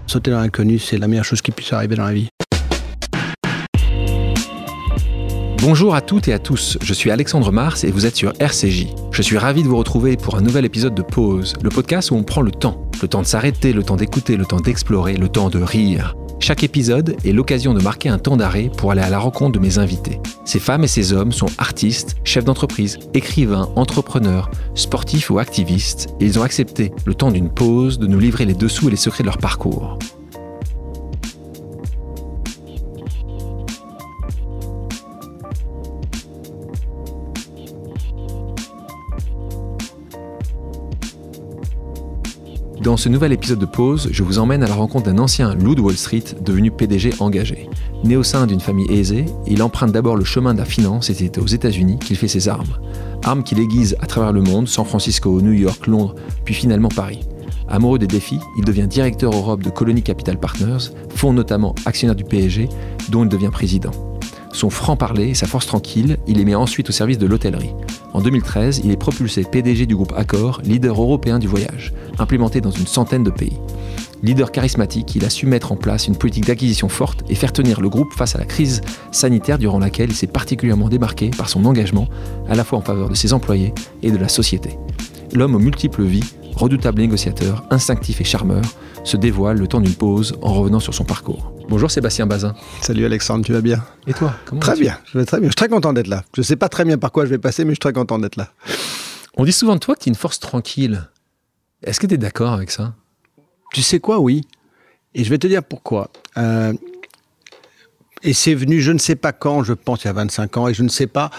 Sauter dans l'inconnu, c'est la meilleure chose qui puisse arriver dans la vie. Bonjour à toutes et à tous, je suis Alexandre Mars et vous êtes sur RCJ. Je suis ravi de vous retrouver pour un nouvel épisode de Pause, le podcast où on prend le temps. Le temps de s'arrêter, le temps d'écouter, le temps d'explorer, le temps de rire. Chaque épisode est l'occasion de marquer un temps d'arrêt pour aller à la rencontre de mes invités. Ces femmes et ces hommes sont artistes, chefs d'entreprise, écrivains, entrepreneurs, sportifs ou activistes, et ils ont accepté, le temps d'une pause, de nous livrer les dessous et les secrets de leur parcours. Dans ce nouvel épisode de Pause, je vous emmène à la rencontre d'un ancien loup de Wall Street devenu PDG engagé. Né au sein d'une famille aisée, il emprunte d'abord le chemin de la finance et c'est aux États-Unis qu'il fait ses armes. Armes qu'il aiguise à travers le monde, San Francisco, New York, Londres, puis finalement Paris. Amoureux des défis, il devient directeur Europe de Colony Capital Partners, fonds notamment actionnaire du PSG, dont il devient président. Son franc-parler et sa force tranquille, il les met ensuite au service de l'hôtellerie. En 2013, il est propulsé PDG du groupe Accor, leader européen du voyage, implémenté dans une centaine de pays. Leader charismatique, il a su mettre en place une politique d'acquisition forte et faire tenir le groupe face à la crise sanitaire durant laquelle il s'est particulièrement démarqué par son engagement, à la fois en faveur de ses employés et de la société. L'homme aux multiples vies, redoutable négociateur, instinctif et charmeur, se dévoile le temps d'une pause en revenant sur son parcours. Bonjour Sébastien Bazin. Salut Alexandre, tu vas bien? Et toi, comment Très vas-tu? bien, je vais très bien. Je suis très content d'être là. Je ne sais pas très bien par quoi je vais passer, mais je suis très content d'être là. On dit souvent de toi que tu es une force tranquille. Est-ce que tu es d'accord avec ça? Tu sais quoi, oui. Et je vais te dire pourquoi. Et c'est venu, je ne sais pas quand, je pense il y a 25 ans, et je ne sais pas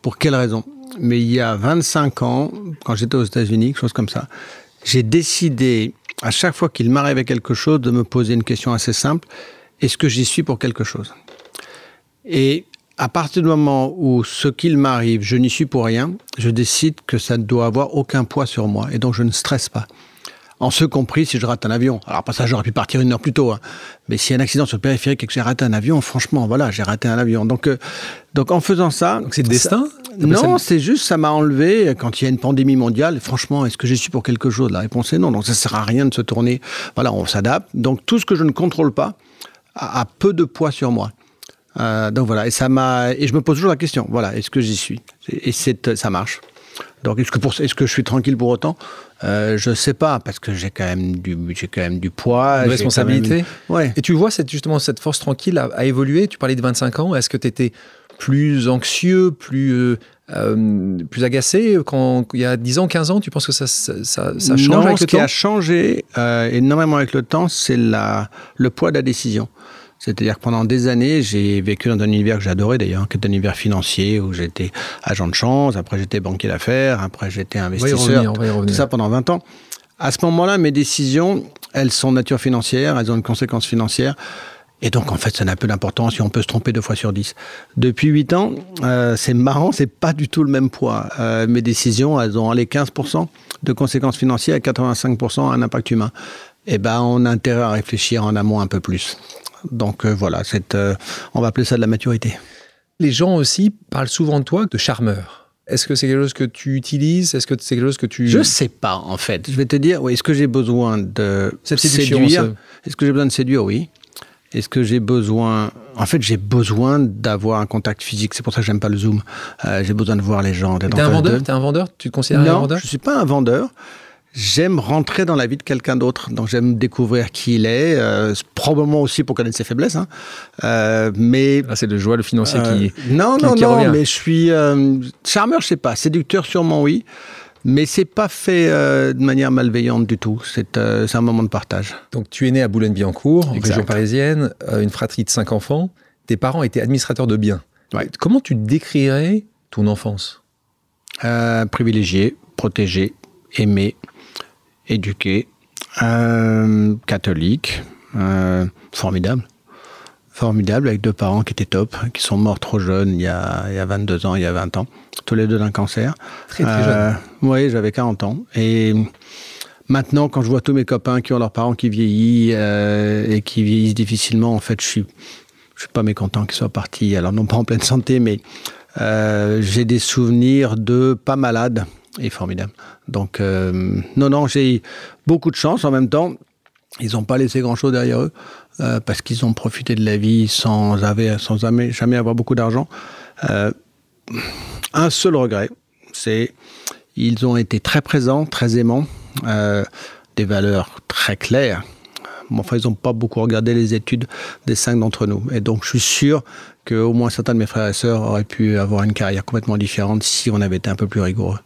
pour quelle raison. Mais il y a 25 ans, quand j'étais aux États-Unis, quelque chose comme ça, j'ai décidé, à chaque fois qu'il m'arrivait quelque chose, de me poser une question assez simple. Est-ce que j'y suis pour quelque chose? Et à partir du moment où ce qu'il m'arrive, je n'y suis pour rien, je décide que ça ne doit avoir aucun poids sur moi. Et donc, je ne stresse pas. En ce compris, si je rate un avion. Alors, pas ça, j'aurais pu partir 1 heure plus tôt. Hein. Mais s'il y a un accident sur le périphérique et que j'ai raté un avion, franchement, voilà, j'ai raté un avion. Donc en faisant ça... Donc c'est le destin? Non, c'est juste, ça m'a enlevé. Quand il y a une pandémie mondiale, franchement, est-ce que j'y suis pour quelque chose? La réponse est non. Donc ça ne sert à rien de se tourner. Voilà, on s'adapte. Donc tout ce que je ne contrôle pas a peu de poids sur moi. Donc voilà, et je me pose toujours la question, voilà, est-ce que j'y suis? Et ça marche. Donc est-ce que je suis tranquille pour autant? Je sais pas, parce que j'ai quand même du poids. Une responsabilité. Ouais. Et tu vois justement cette force tranquille a évolué. Tu parlais de 25 ans. Est-ce que tu étais plus anxieux, plus agacé quand il y a 10 ans, 15 ans? Tu penses que ça change non, avec le temps? ce qui a changé énormément avec le temps, c'est le poids de la décision. C'est-à-dire que pendant des années, j'ai vécu dans un univers que j'adorais d'ailleurs, qui est un univers financier, où j'étais agent de change, après j'étais banquier d'affaires, après j'étais investisseur, on va y revenir. Tout ça pendant 20 ans. À ce moment-là, mes décisions, elles sont de nature financière, elles ont une conséquence financière, et donc en fait, ça n'a peu d'importance si on peut se tromper 2 fois sur 10. Depuis 8 ans, c'est marrant, c'est pas du tout le même poids. Mes décisions, elles ont les 15% de conséquences financières et 85% un impact humain. Eh ben, on a intérêt à réfléchir en amont un peu plus. Donc voilà, on va appeler ça de la maturité. Les gens aussi parlent souvent de toi de charmeur. Est-ce que c'est quelque chose que tu utilises? Est-ce que c'est quelque chose que tu... Je sais pas, en fait. Je vais te dire, oui, est-ce que j'ai besoin de séduction, séduire? Est-ce que j'ai besoin de séduire? Oui. Est-ce que j'ai besoin... En fait, j'ai besoin d'avoir un contact physique. C'est pour ça que j'aime pas le Zoom. J'ai besoin de voir les gens. T'es un vendeur? T'es un vendeur? Tu te considères un vendeur? Non, je suis pas un vendeur. J'aime rentrer dans la vie de quelqu'un d'autre, donc j'aime découvrir qui il est, probablement aussi pour connaître ses faiblesses. Hein. Mais là, c'est le joie, le financier qui non, revient. mais je suis charmeur, je sais pas, séducteur sûrement oui, mais c'est pas fait de manière malveillante du tout. C'est un moment de partage. Donc tu es né à Boulogne-Billancourt, en Exact. région parisienne, une fratrie de 5 enfants. Tes parents étaient administrateurs de biens. Ouais. Comment tu décrirais ton enfance? Privilégié, protégé, aimé, éduqué, catholique, formidable, avec 2 parents qui étaient top, qui sont morts trop jeunes, il y a 22 ans, il y a 20 ans, tous les 2 d'un cancer. Très jeune. Oui, j'avais 40 ans. Et maintenant, quand je vois tous mes copains qui ont leurs parents qui vieillissent et qui vieillissent difficilement, en fait, je suis pas mécontent qu'ils soient partis. Alors, non pas en pleine santé, mais j'ai des souvenirs de pas malades et formidables. Donc, non, j'ai beaucoup de chance. En même temps, Ils n'ont pas laissé grand-chose derrière eux parce qu'ils ont profité de la vie sans jamais avoir beaucoup d'argent. Un seul regret, c'est ils ont été très présents, très aimants, des valeurs très claires. Bon, enfin, ils n'ont pas beaucoup regardé les études des 5 d'entre nous. Et donc, je suis sûr qu'au moins certains de mes frères et sœurs auraient pu avoir une carrière complètement différente si on avait été un peu plus rigoureux.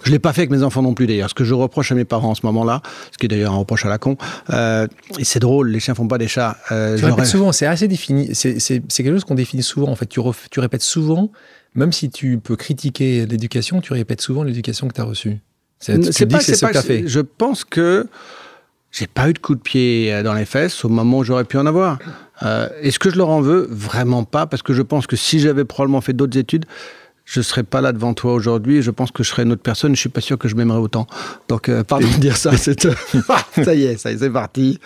Je ne l'ai pas fait avec mes enfants non plus d'ailleurs. Ce que je reproche à mes parents en ce moment-là, ce qui est d'ailleurs un reproche à la con, et c'est drôle, les chiens ne font pas des chats. Tu répètes souvent, c'est assez défini, c'est quelque chose qu'on définit souvent en fait. Tu répètes souvent, même si tu peux critiquer l'éducation, tu répètes souvent l'éducation que tu as reçue. C'est ce que tu as fait. Je pense que j'ai pas eu de coup de pied dans les fesses au moment où j'aurais pu en avoir. Est-ce que je leur en veux? Vraiment pas, parce que je pense que si j'avais probablement fait d'autres études, je ne serais pas là devant toi aujourd'hui. Je pense que je serais une autre personne. Je ne suis pas sûr que je m'aimerais autant. Donc, pardon de dire ça. Ça y est, c'est parti.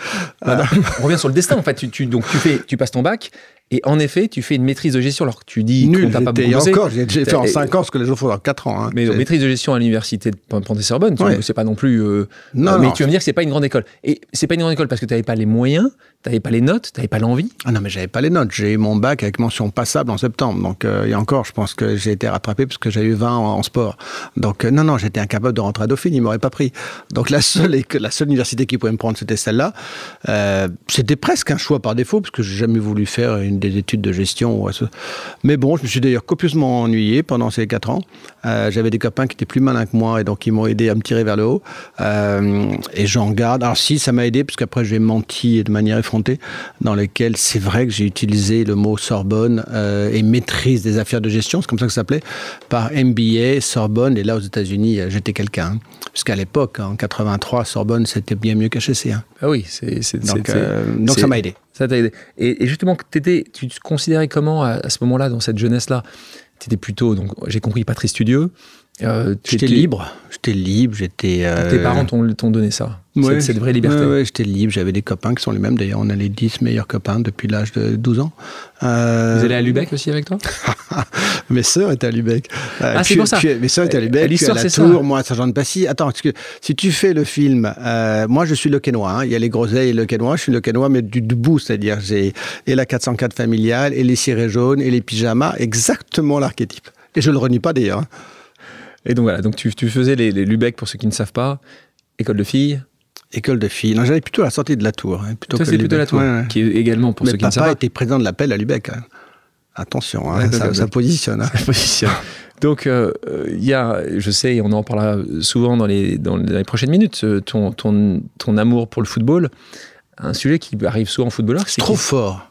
On revient sur le destin. En fait, tu passes ton bac. Et en effet, tu fais une maîtrise de gestion alors que tu dis qu'on t'a pas beaucoup bossé. Encore, j'ai fait en 5 ans ce que les autres font en 4 ans. Hein. Mais maîtrise de gestion à l'université de Panthéon-Sorbonne, c'est pas non plus... non, mais tu vas me dire que c'est pas une grande école. Et c'est pas une grande école parce que tu n'avais pas les moyens, tu n'avais pas les notes, tu n'avais pas l'envie. Ah non, mais j'avais pas les notes. J'ai eu mon bac avec mention passable en septembre. Donc, et encore, je pense que j'ai été rattrapé parce que j'ai eu 20 en sport. Donc, non, j'étais incapable de rentrer à Dauphine. Ils m'auraient pas pris. Donc, la seule université qui pouvait me prendre, c'était celle-là. C'était presque un choix par défaut parce que j'ai jamais voulu faire des études de gestion. Mais bon, je me suis d'ailleurs copieusement ennuyé pendant ces 4 ans. J'avais des copains qui étaient plus malins que moi et donc ils m'ont aidé à me tirer vers le haut. Et j'en garde. Alors si, ça m'a aidé parce qu'après j'ai menti de manière effrontée dans lesquelles c'est vrai que j'ai utilisé le mot Sorbonne et maîtrise des affaires de gestion, c'est comme ça que ça s'appelait, par MBA, Sorbonne. Et là aux États-Unis, j'étais quelqu'un. Hein. Puisqu'à l'époque, en 83, Sorbonne, c'était bien mieux qu'HEC. Hein. Ah oui, donc ça m'a aidé. Ça t'a aidé. Et justement, tu te considérais comment à ce moment-là, dans cette jeunesse-là? Tu étais plutôt, donc j'ai compris, pas très studieux. J'étais libre. Tes parents t'ont donné ça, cette vraie liberté. Oui, j'étais libre. J'avais des copains qui sont les mêmes. D'ailleurs, on a les 10 meilleurs copains depuis l'âge de 12 ans. Vous allez à Lübeck aussi avec toi? Mes sœurs étaient à Lübeck. C'est pour ça. Mes sœurs étaient à Lübeck, puis à la Tour, moi à Saint-Jean-de-Passy. Attends, parce que si tu fais le film, moi je suis Lequesnois. Hein. Il y a les Groseilles et Lequesnois. Je suis Lequesnois, mais du bout, c'est-à-dire j'ai et la 404 familiale, et les cirés jaunes, et les pyjamas, exactement l'archétype. Et je le renie pas d'ailleurs. Hein. Et donc voilà, donc tu faisais les Lübeck, pour ceux qui ne savent pas, école de filles. École de filles. Non, j'allais plutôt à la sortie de la Tour. Hein, toi, c'est plutôt la Tour, qui est également, pour ceux qui ne savent pas. Papa était président de l'appel à Lübeck. Hein. Attention, hein, ça positionne. Hein. Ça positionne. Donc, il y a, je sais, et on en parlera souvent dans les prochaines minutes, ton amour pour le football, un sujet qui arrive souvent en footballeur. C'est trop fort.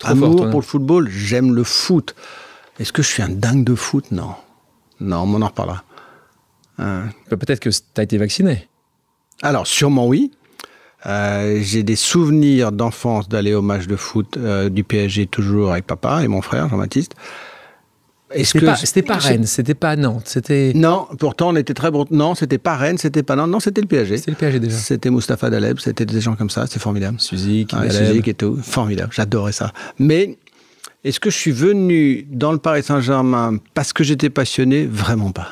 Amour pour le football, j'aime le foot. Est-ce que je suis un dingue de foot? Non. Non, on en reparlera. Peut-être que tu as été vacciné. Alors, sûrement oui. J'ai des souvenirs d'enfance d'aller au match de foot du PSG toujours avec papa et mon frère Jean-Baptiste. C'était pas Rennes, c'était pas Nantes, c'était... Non, pourtant on était très bon. Non, c'était pas Rennes, c'était pas Nantes, non, c'était le PSG. C'était le PSG déjà. C'était Mustapha Daleb, c'était des gens comme ça, c'est formidable. Suzik, Suzik et tout, formidable, j'adorais ça. Mais est-ce que je suis venu dans le Paris Saint-Germain parce que j'étais passionné? Vraiment pas.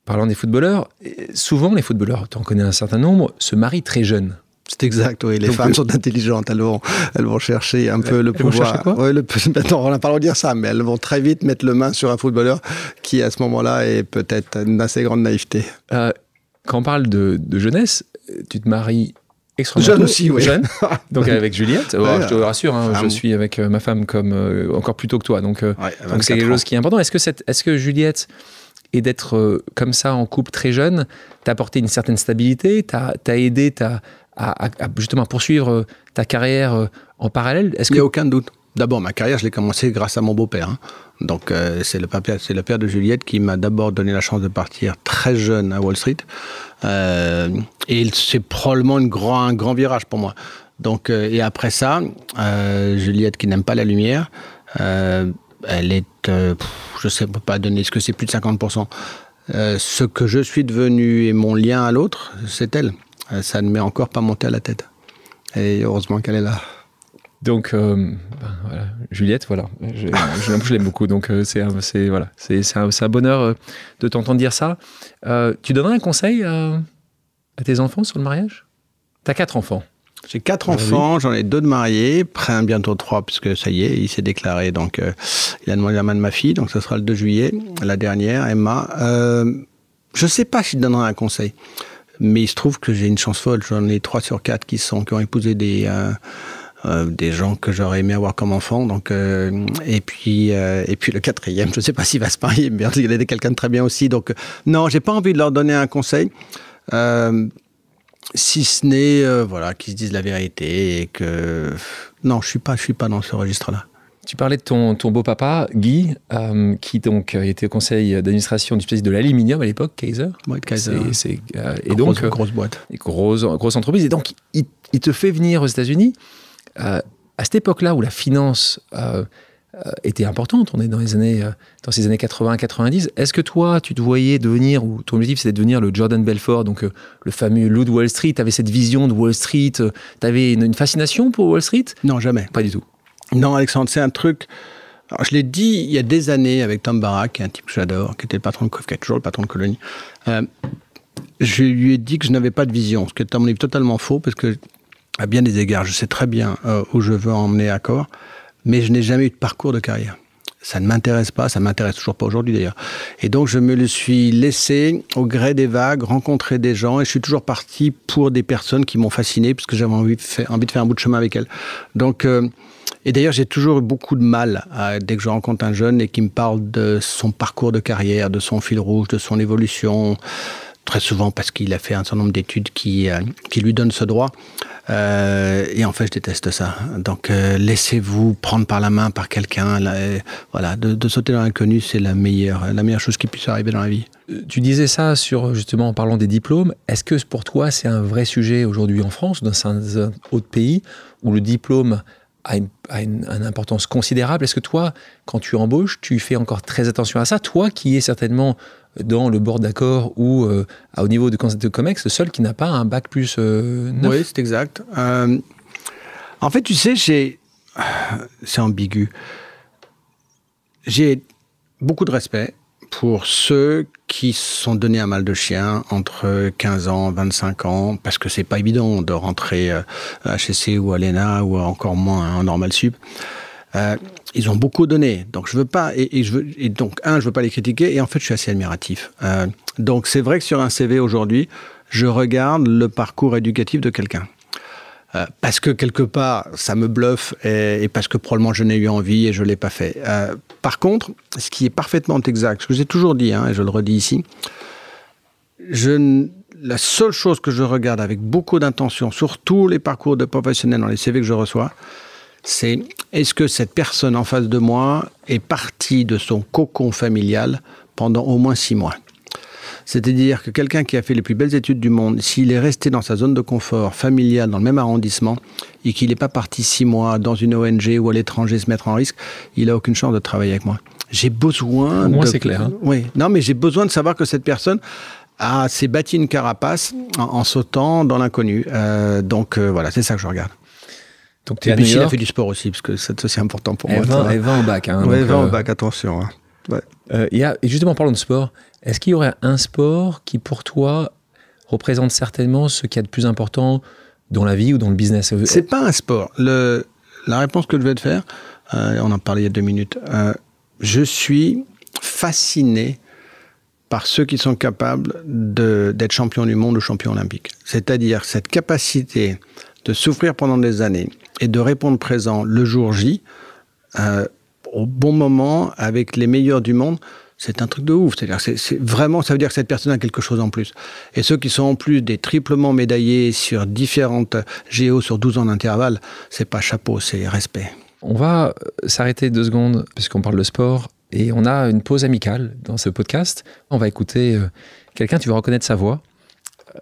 Parlant des footballeurs, souvent les footballeurs, tu en connais un certain nombre, se marient très jeunes. C'est exact, oui. Les femmes sont intelligentes, elles vont chercher un peu le pouvoir. Quoi on n'a pas le droit de dire ça, mais elles vont très vite mettre le main sur un footballeur qui, à ce moment-là, est peut-être d'une assez grande naïveté. Quand on parle de jeunesse, tu te maries extrêmement jeune aussi, oui. Jeune, donc avec Juliette. Je te rassure, hein, je suis avec ma femme comme encore plus tôt que toi, donc c'est quelque chose qui est important. Est-ce que Juliette, et d'être comme ça en couple très jeune, t'a apporté une certaine stabilité, t'a aidé à justement poursuivre ta carrière en parallèle? Il n'y a aucun doute. D'abord, ma carrière, je l'ai commencée grâce à mon beau-père. Hein. Donc, c'est le père de Juliette qui m'a d'abord donné la chance de partir très jeune à Wall Street. Et c'est probablement un grand virage pour moi. Donc, et après ça, Juliette qui n'aime pas la lumière, elle est, je ne sais pas donner, est-ce que c'est plus de 50%. Ce que je suis devenu et mon lien à l'autre, c'est elle. Ça ne m'est encore pas monté à la tête. Et heureusement qu'elle est là. Donc, voilà. Juliette, voilà. Je l'aime beaucoup. Donc, c'est un bonheur de t'entendre dire ça. Tu donnerais un conseil à tes enfants sur le mariage? Tu as 4 enfants. J'ai 4 enfants, j'en ai 2 de mariés, bientôt 3, puisque ça y est, il s'est déclaré. Donc, il a demandé la main de ma fille, donc ce sera le 2 juillet, la dernière, Emma. Je ne sais pas si je donnerai un conseil, mais il se trouve que j'ai une chance folle. J'en ai 3 sur 4 qui ont épousé des gens que j'aurais aimé avoir comme enfants. Donc, et puis le 4e, je ne sais pas s'il va se marier, mais il est quelqu'un de très bien aussi. Donc, non, je n'ai pas envie de leur donner un conseil. Si ce n'est qu'ils se disent la vérité et que... Non, je suis pas dans ce registre-là. Tu parlais de ton beau-papa, Guy, qui donc était au conseil d'administration du spécialiste de l'aluminium à l'époque, Kaiser. Ouais, Kaiser. Et donc, grosse boîte. Grosse entreprise. Et donc, il te fait venir aux États-Unis. À cette époque-là où la finance était importante, on est dans ces années 80-90, est-ce que toi, tu te voyais devenir, ou ton objectif c'était de devenir le Jordan Belfort, donc le fameux loup de Wall Street, tu avais cette vision de Wall Street, tu avais une fascination pour Wall Street? Non, jamais. Pas du tout. Non, Alexandre, c'est un truc... Alors, je l'ai dit il y a des années avec Tom Barrack, qui est un type que j'adore, qui était le patron qui est toujours le patron de Colonie. Je lui ai dit que je n'avais pas de vision, ce qui est à mon avis totalement faux, parce que, à bien des égards, je sais très bien où je veux emmener Accor, mais je n'ai jamais eu de parcours de carrière. Ça ne m'intéresse pas, ça ne m'intéresse toujours pas aujourd'hui d'ailleurs. Et donc je me le suis laissé au gré des vagues, rencontrer des gens, et je suis toujours parti pour des personnes qui m'ont fasciné, parce que j'avais envie de faire un bout de chemin avec elles. Donc, et d'ailleurs j'ai toujours eu beaucoup de mal dès que je rencontre un jeune et qui me parle de son parcours de carrière, de son fil rouge, de son évolution, très souvent parce qu'il a fait un certain nombre d'études qui lui donnent ce droit. Et en fait, je déteste ça. Donc, laissez-vous prendre par la main par quelqu'un. Voilà, de sauter dans l'inconnu, c'est la meilleure chose qui puisse arriver dans la vie. Tu disais ça justement en parlant des diplômes. Est-ce que pour toi, c'est un vrai sujet aujourd'hui en France, dans un autre pays, où le diplôme a une importance considérable? Est-ce que toi, quand tu embauches, tu fais encore très attention à ça? Toi, qui es certainement dans le board d'Accor ou au niveau de Comex, le seul qui n'a pas un bac plus 9. Oui, c'est exact. En fait, tu sais, c'est ambigu. J'ai beaucoup de respect pour ceux qui se sont donnés un mal de chien entre 15 ans, 25 ans, parce que c'est pas évident de rentrer à HEC ou à l'ENA ou encore moins en Normal Sup. Ils ont beaucoup donné, donc je veux pas, je veux pas les critiquer, et en fait je suis assez admiratif. Donc c'est vrai que sur un CV aujourd'hui, je regarde le parcours éducatif de quelqu'un. Parce que quelque part, ça me bluffe, et parce que probablement je n'ai eu envie et je ne l'ai pas fait. Par contre, ce qui est parfaitement exact, ce que j'ai toujours dit, et je le redis ici, la seule chose que je regarde avec beaucoup d'intention sur tous les parcours de professionnels dans les CV que je reçois, c'est est-ce que cette personne en face de moi est partie de son cocon familial pendant au moins 6 mois. C'est-à-dire que quelqu'un qui a fait les plus belles études du monde, s'il est resté dans sa zone de confort familiale, dans le même arrondissement, et qu'il n'est pas parti 6 mois dans une ONG ou à l'étranger se mettre en risque, il n'a aucune chance de travailler avec moi. J'ai besoin... Moi, c'est clair. Hein. Oui, non, mais j'ai besoin de savoir que cette personne s'est bâti une carapace en sautant dans l'inconnu. Donc voilà, c'est ça que je regarde. Donc, et puis s'il a fait du sport aussi, parce que c'est aussi important pour moi. Elle va au bac. Hein, ouais, elle va au bac, attention. Hein. Ouais. Et justement, parlons de sport. Est-ce qu'il y aurait un sport qui, pour toi, représente certainement ce qu'il y a de plus important dans la vie ou dans le business? C'est pas un sport. La réponse que je vais te faire, on en parlait il y a 2 minutes, je suis fasciné par ceux qui sont capables d'être champions du monde ou champions olympiques. C'est-à-dire cette capacité de souffrir pendant des années et de répondre présent le jour J, au bon moment, avec les meilleurs du monde, c'est un truc de ouf. C'est-à-dire, c'est vraiment, ça veut dire que cette personne a quelque chose en plus. Et ceux qui sont en plus des triplement médaillés sur différentes JO sur 12 ans d'intervalle, c'est pas chapeau, c'est respect. On va s'arrêter 2 secondes, puisqu'on parle de sport, et on a une pause amicale dans ce podcast. On va écouter quelqu'un, tu vas reconnaître sa voix,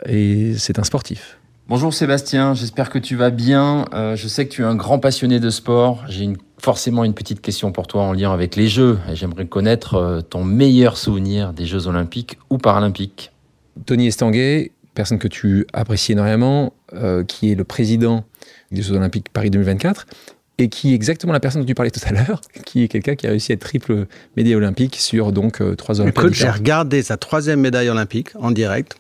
et c'est un sportif. Bonjour Sébastien, j'espère que tu vas bien. Je sais que tu es un grand passionné de sport. J'ai forcément une petite question pour toi en lien avec les Jeux. Et j'aimerais connaître ton meilleur souvenir des Jeux Olympiques ou Paralympiques. Tony Estanguet, personne que tu apprécies énormément, qui est le président des Jeux Olympiques Paris 2024, et qui est exactement la personne dont tu parlais tout à l'heure, qui est quelqu'un qui a réussi à être triple médaille olympique sur donc 3 Olympiades. Écoute, j'ai regardé sa 3e médaille olympique en direct.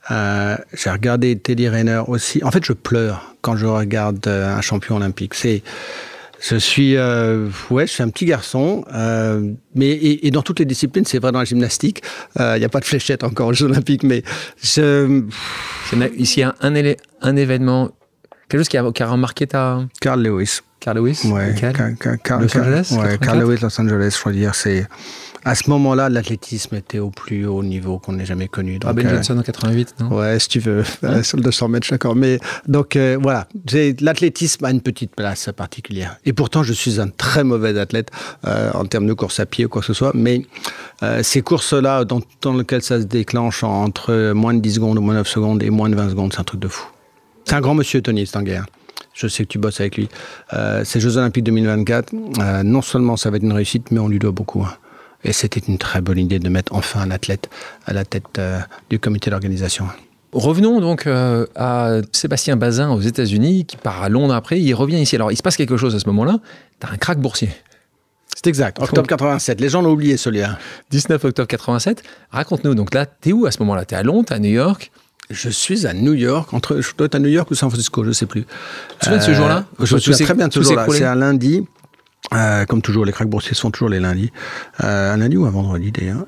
J'ai regardé Teddy Riner aussi. En fait, je pleure quand je regarde un champion olympique. Je suis un petit garçon, mais dans toutes les disciplines, c'est vrai dans la gymnastique. Il n'y a pas de fléchette encore aux Jeux Olympiques, mais ici un événement, quelque chose qui a remarqué ta... Carl Lewis. Carl Lewis. Ouais, Los Angeles. Ouais, Carl Lewis, Los Angeles. Je veux dire, c'est à ce moment-là, l'athlétisme était au plus haut niveau qu'on n'ait jamais connu. Donc, Ben Johnson en 88, non? Ouais, si tu veux, sur le 200 mètres, d'accord. Mais donc voilà, l'athlétisme a une petite place particulière. Et pourtant, je suis un très mauvais athlète en termes de course à pied ou quoi que ce soit. Mais ces courses-là, dans lesquelles ça se déclenche entre moins de 10 secondes ou moins de 9 secondes et moins de 20 secondes, c'est un truc de fou. C'est un grand monsieur, Tony Stanguer. Je sais que tu bosses avec lui. Ces Jeux Olympiques 2024, non seulement ça va être une réussite, mais on lui doit beaucoup. Et c'était une très bonne idée de mettre enfin un athlète à la tête du comité d'organisation. Revenons donc à Sébastien Bazin aux États-Unis, qui part à Londres après. Il revient ici. Alors, il se passe quelque chose à ce moment-là. Tu as un krach boursier. C'est exact. Octobre 87. Les gens l'ont oublié, celui-là. 19 octobre 87. Raconte-nous. Donc là, tu es où à ce moment-là? Tu es à Londres, tu es à New York? Je suis à New York, je dois être à New York ou San Francisco, je ne sais plus. Tu te souviens de ce jour-là? Je me souviens très bien de ce jour-là. C'est un lundi. Comme toujours, les krachs boursiers sont toujours les lundis. Un lundi ou un vendredi, d'ailleurs.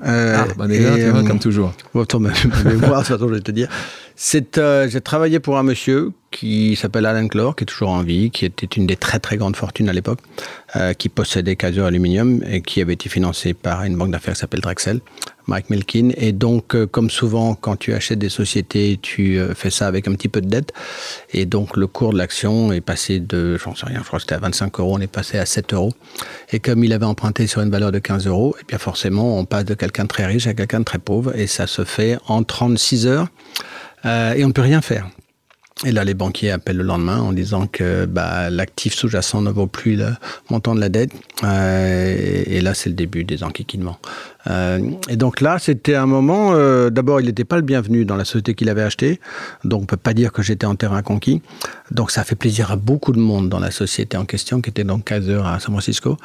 Déjà, tu vois, comme toujours. Mémoire, je vais te dire. J'ai travaillé pour un monsieur qui s'appelle Alan Clore, qui est toujours en vie, qui était une des très très grandes fortunes à l'époque, qui possédait Kaiser Aluminium et qui avait été financé par une banque d'affaires qui s'appelle Drexel, Mike Milkin. Et donc, comme souvent, quand tu achètes des sociétés, tu fais ça avec un petit peu de dette. Et donc, le cours de l'action est passé de, j'en sais rien, je crois que c'était à 25 €, on est passé à 7 €. Et comme il avait emprunté sur une valeur de 15 €, et bien forcément, on passe de quelqu'un de très riche à quelqu'un de très pauvre. Et ça se fait en 36 heures. Et on ne peut rien faire. Et là, les banquiers appellent le lendemain en disant que l'actif sous-jacent ne vaut plus le montant de la dette. Et là, c'est le début des enquiquinements. Et donc là, c'était un moment... D'abord, il n'était pas le bienvenu dans la société qu'il avait achetée. Donc, on ne peut pas dire que j'étais en terrain conquis. Donc, ça a fait plaisir à beaucoup de monde dans la société en question, qui était donc Kaiser à San Francisco.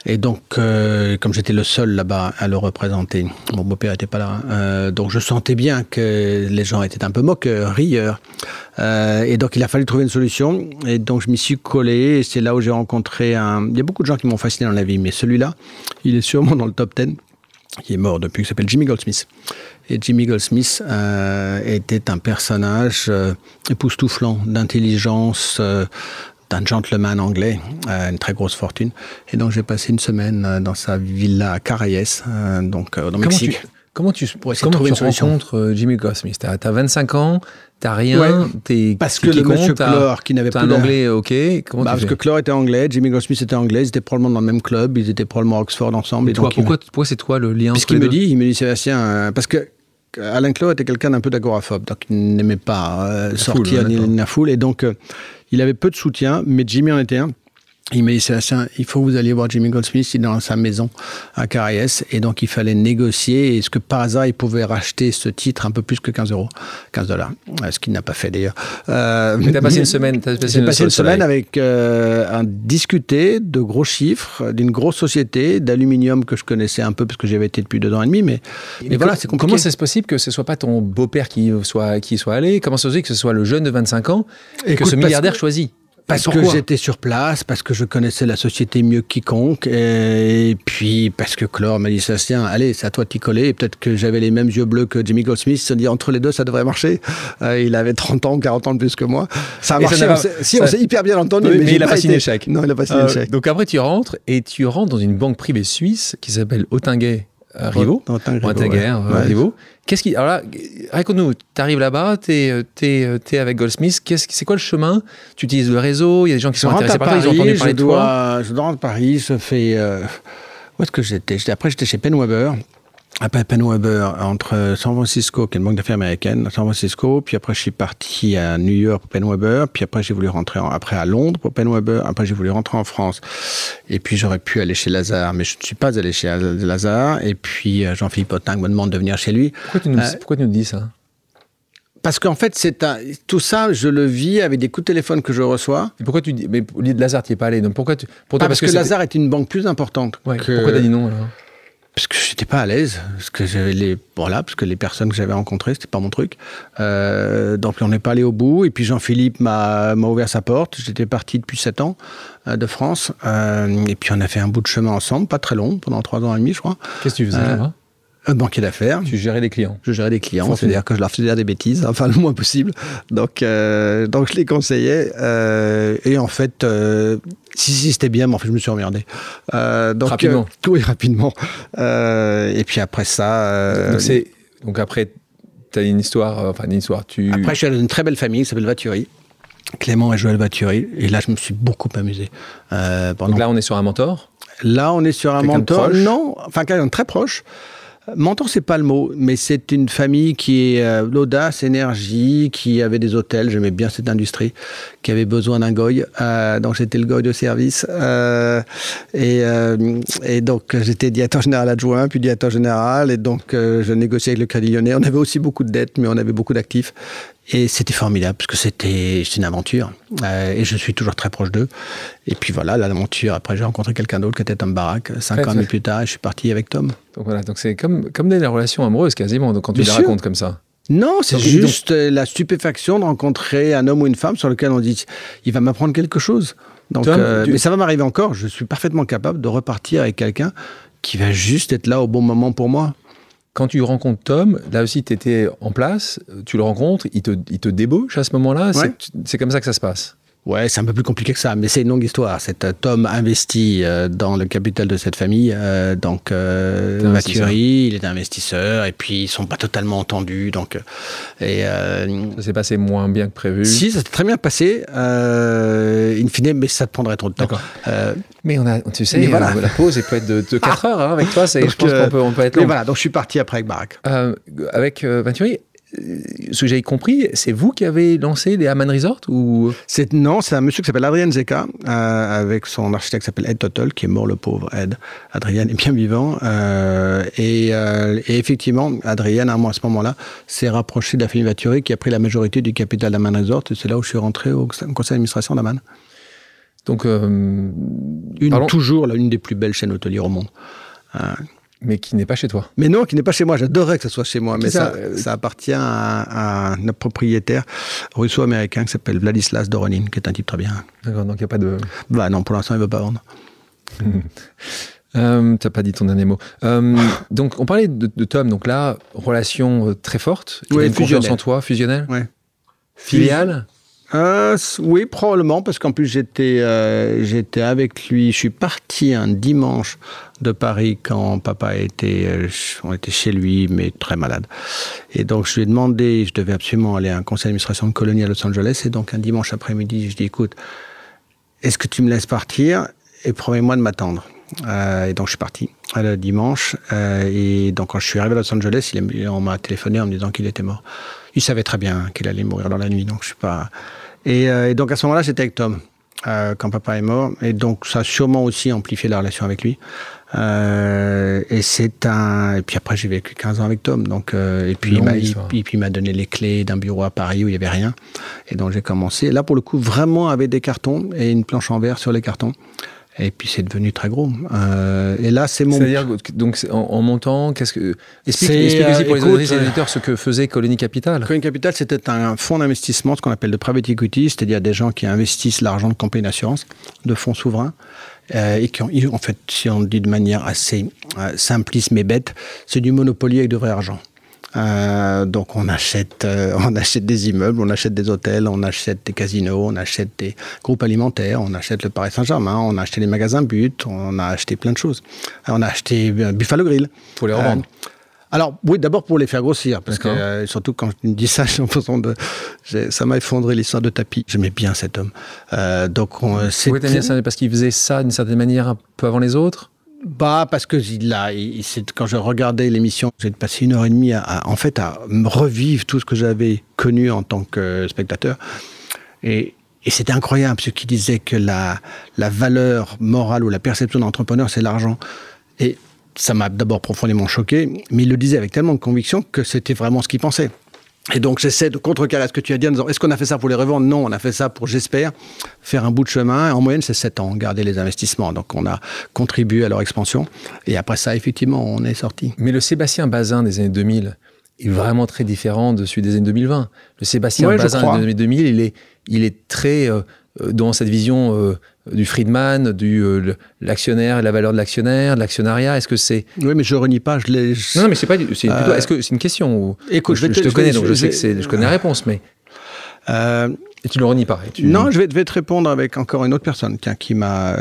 Et donc, comme j'étais le seul là-bas à le représenter, mon beau-père n'était pas là, donc je sentais bien que les gens étaient un peu moqueurs, rieurs. Et donc, il a fallu trouver une solution. Et donc, je m'y suis collé. Et c'est là où j'ai rencontré Il y a beaucoup de gens qui m'ont fasciné dans la vie, mais celui-là, il est sûrement dans le top 10. Qui est mort depuis, qui s'appelle Jimmy Goldsmith. Et Jimmy Goldsmith était un personnage époustouflant d'intelligence, d'un gentleman anglais, une très grosse fortune. Et donc, j'ai passé une semaine dans sa villa à Carayes, donc au Mexique. Comment tu rencontres Jimmy Goldsmith? T'as 25 ans, t'as rien, parce que le monsieur Clore, qui n'avait plus un anglais, ok. Parce que Clore était anglais, Jimmy Goldsmith était anglais, ils étaient probablement dans le même club, ils étaient probablement à Oxford ensemble. Et toi, pourquoi c'est toi le lien entre les deux? Il me dit Sébastien, parce que Alan Clore était quelqu'un d'un peu d'agoraphobe, donc il n'aimait pas sortir ni la foule, et donc il avait peu de soutien, mais Jimmy en était un. Il m'a dit, Sébastien, il faut que vous alliez voir Jimmy Goldsmith, il est dans sa maison à Carayes, et donc il fallait négocier. Est-ce que par hasard, il pouvait racheter ce titre un peu plus que 15 €, $15, ce qu'il n'a pas fait d'ailleurs. Mais tu as passé une semaine. J'ai passé une semaine avec un discuter de gros chiffres, d'une grosse société d'aluminium que je connaissais un peu parce que j'avais été depuis 2 ans et demi, mais voilà, c'est compliqué. Comment c'est possible que ce soit pas ton beau-père qui soit allé? Comment ça se fait que ce soit le jeune de 25 ans que ce milliardaire choisit? Parce que j'étais sur place, parce que je connaissais la société mieux que quiconque, et puis parce que Clore m'a dit, Sébastien, allez, c'est à toi de t'y coller, et peut-être que j'avais les mêmes yeux bleus que Jimmy Goldsmith, se dit, entre les deux, ça devrait marcher. Il avait 30 ans, 40 ans de plus que moi. Ça a marché, on s'est hyper bien entendu. Oui, mais il n'a pas signé le chèque. Non, il n'a pas signé le chèque. Donc après, tu rentres dans une banque privée suisse qui s'appelle Ottinger Rivaux. Rivaux. Alors là, raconte-nous, tu arrives là-bas, tu es avec Goldsmith, c'est quoi le chemin? Tu utilises le réseau, il y a des gens qui sont intéressés par toi, ils ont entendu parler de toi. Je rentre à Paris, je fais... où est-ce que j'étais? Après, j'étais chez PenWeber. Après PenWeber, entre San Francisco, qui est une banque d'affaires américaine, San Francisco, puis après je suis parti à New York pour PenWeber, puis après j'ai voulu rentrer après à Londres pour PenWeber, après j'ai voulu rentrer en France, et puis j'aurais pu aller chez Lazare, mais je ne suis pas allé chez Lazare, et puis Jean-Philippe Otting me demande de venir chez lui. Pourquoi tu nous dis ça? Parce qu'en fait, tout ça, je le vis avec des coups de téléphone que je reçois. Et pourquoi tu dis, mais au lieu de Lazare, tu n'y es pas allé, donc pourquoi parce que Lazare est une banque plus importante. Pourquoi tu as dit non alors? Parce que j'étais pas à l'aise, parce que les personnes que j'avais rencontrées, c'était pas mon truc. Donc on n'est pas allé au bout. Et puis Jean-Philippe m'a ouvert sa porte. J'étais parti depuis 7 ans de France. Et puis on a fait un bout de chemin ensemble, pas très long, pendant 3 ans et demi, je crois. Qu'est-ce que tu faisais là-bas ? Banquier d'affaires. Tu gérais les clients. Je gérais des clients, c'est-à-dire que je leur faisais dire des bêtises, enfin le moins possible. Donc je les conseillais. Et en fait, si c'était bien, mais en fait je me suis emmerdé. Rapidement. Oui, rapidement. Et puis après ça. Donc après, tu as une histoire. Après, je suis allé dans une très belle famille qui s'appelle Vaturi. Clément et Joël Vaturi. Et là, je me suis beaucoup amusé. Donc là, on est sur un mentor. Là, on est sur un mentor. Non, enfin quelqu'un de très proche. Mentor, c'est pas le mot, mais c'est une famille qui est l'audace, énergie, qui avait des hôtels, j'aimais bien cette industrie, qui avait besoin d'un goy, donc j'étais le goy de service, et donc j'étais directeur général adjoint, puis directeur général, et donc je négociais avec le Crédit Lyonnais. On avait aussi beaucoup de dettes, mais on avait beaucoup d'actifs. Et c'était formidable, parce que c'était une aventure. Et je suis toujours très proche d'eux. Et puis voilà, l'aventure. Après, j'ai rencontré quelqu'un d'autre qui était Tom Barak, 5 ans plus tard, et je suis parti avec Tom. Donc voilà, donc c'est comme des relations amoureuses quasiment, donc quand tu les racontes comme ça. Non, c'est juste la stupéfaction de rencontrer un homme ou une femme sur lequel on dit il va m'apprendre quelque chose. Donc, mais ça va m'arriver encore. Je suis parfaitement capable de repartir avec quelqu'un qui va juste être là au bon moment pour moi. Quand tu rencontres Tom, là aussi, tu étais en place, tu le rencontres, il te débauche à ce moment-là. Ouais. C'est comme ça que ça se passe. Ouais, c'est un peu plus compliqué que ça, mais c'est une longue histoire. Tom investit dans le capital de cette famille, donc Vaturi, il est investisseur, et puis ils sont pas totalement entendus, donc ça s'est passé moins bien que prévu. Si, ça s'est très bien passé, in fine, mais ça te prendrait trop de temps. Mais tu sais, voilà. La pause elle peut être de 4 heures avec toi. Donc, je pense qu'on peut être long. Mais voilà, donc je suis parti après avec Barak. Avec Vaturi. Ce que j'avais compris, c'est vous qui avez lancé les Haman Resort ou... Non, c'est un monsieur qui s'appelle Adrien Zeka, avec son architecte qui s'appelle Ed Tuttle, qui est mort le pauvre Ed. Adrien est bien vivant. Et effectivement, Adrien, à ce moment-là, s'est rapproché de la famille Vaturi qui a pris la majorité du capital d'Haman Resort. Et c'est là où je suis rentré au conseil d'administration d'Haman. Donc, toujours une des plus belles chaînes hôtelières au monde. Mais qui n'est pas chez toi. Mais non, qui n'est pas chez moi. J'adorerais que ça soit chez moi. Mais ça appartient à un propriétaire russo-américain qui s'appelle Vladislas Doronin, qui est un type très bien. D'accord, donc il n'y a pas de... Bah non, pour l'instant, il ne veut pas vendre. Tu n'as pas dit ton dernier mot. Donc, on parlait de Tom. Donc là, relation très forte. Il a une confiance en toi, fusionnelle. Ouais. Filiale. Oui, probablement, parce qu'en plus, j'étais avec lui. Je suis parti un dimanche de Paris quand papa on était chez lui, mais très malade. Et donc, je lui ai demandé, je devais absolument aller à un conseil d'administration de colonie à Los Angeles. Et donc, un dimanche après-midi, je dis, écoute, est-ce que tu me laisses partir et promets-moi de m'attendre. Et donc, je suis parti le dimanche. Et donc, quand je suis arrivé à Los Angeles, on m'a téléphoné en me disant qu'il était mort. Il savait très bien qu'il allait mourir dans la nuit, donc je suis pas... Et donc, à ce moment-là, j'étais avec Tom, quand papa est mort. Et donc, ça a sûrement aussi amplifié la relation avec lui. Et puis après, j'ai vécu 15 ans avec Tom. Donc, et puis il m'a donné les clés d'un bureau à Paris où il n'y avait rien. Et donc, j'ai commencé. Là, pour le coup, vraiment avec des cartons et une planche en verre sur les cartons. Et puis c'est devenu très gros. Et là, c'est mon... C'est-à-dire, donc en montant, explique aussi pour les auditrices et les auditeurs ce que faisait Colony Capital. Colony Capital, c'était un fonds d'investissement, ce qu'on appelle de private equity, c'est-à-dire des gens qui investissent l'argent de compagnies d'assurance, de fonds souverains, et qui ont, en fait, si on le dit de manière assez simpliste mais bête, c'est du monopoly avec de vrai argent. Donc on achète des immeubles, on achète des hôtels, on achète des casinos, on achète des groupes alimentaires, on achète le Paris Saint-Germain, on a acheté les magasins But, on a acheté plein de choses. On a acheté Buffalo Grill. Pour les revendre. Alors oui, d'abord pour les faire grossir, parce que surtout quand tu me dis ça, j'ai l'impression ça m'a effondré l'histoire de tapis. J'aimais bien cet homme. Pourquoi t'aimes bien ça ? Parce qu'il faisait ça d'une certaine manière un peu avant les autres ? Parce que quand je regardais l'émission, j'ai passé 1h30 à me revivre tout ce que j'avais connu en tant que spectateur. Et c'était incroyable, ce qui disait que la valeur morale ou la perception d'un entrepreneur, c'est l'argent. Et ça m'a d'abord profondément choqué, mais il le disait avec tellement de conviction que c'était vraiment ce qu'il pensait. Et donc, j'essaie de contrecarrer ce que tu as dit en disant, est-ce qu'on a fait ça pour les revendre? Non, on a fait ça pour, j'espère, faire un bout de chemin. En moyenne, c'est 7 ans, garder les investissements. Donc, on a contribué à leur expansion. Et après ça, effectivement, on est sorti. Mais le Sébastien Bazin des années 2000 est vraiment très différent de celui des années 2020. Le Sébastien Bazin des années 2000, il est très dans cette vision du Friedman, l'actionnaire et la valeur de l'actionnaire, de l'actionnariat. Est-ce que c'est... Oui, mais je renie pas. Non, mais c'est pas. C'est plutôt. Est-ce que c'est une question où... Écoute, je te connais, donc je connais la réponse, mais. Et tu le renies pas. Non, je vais te répondre avec encore une autre personne qui m'a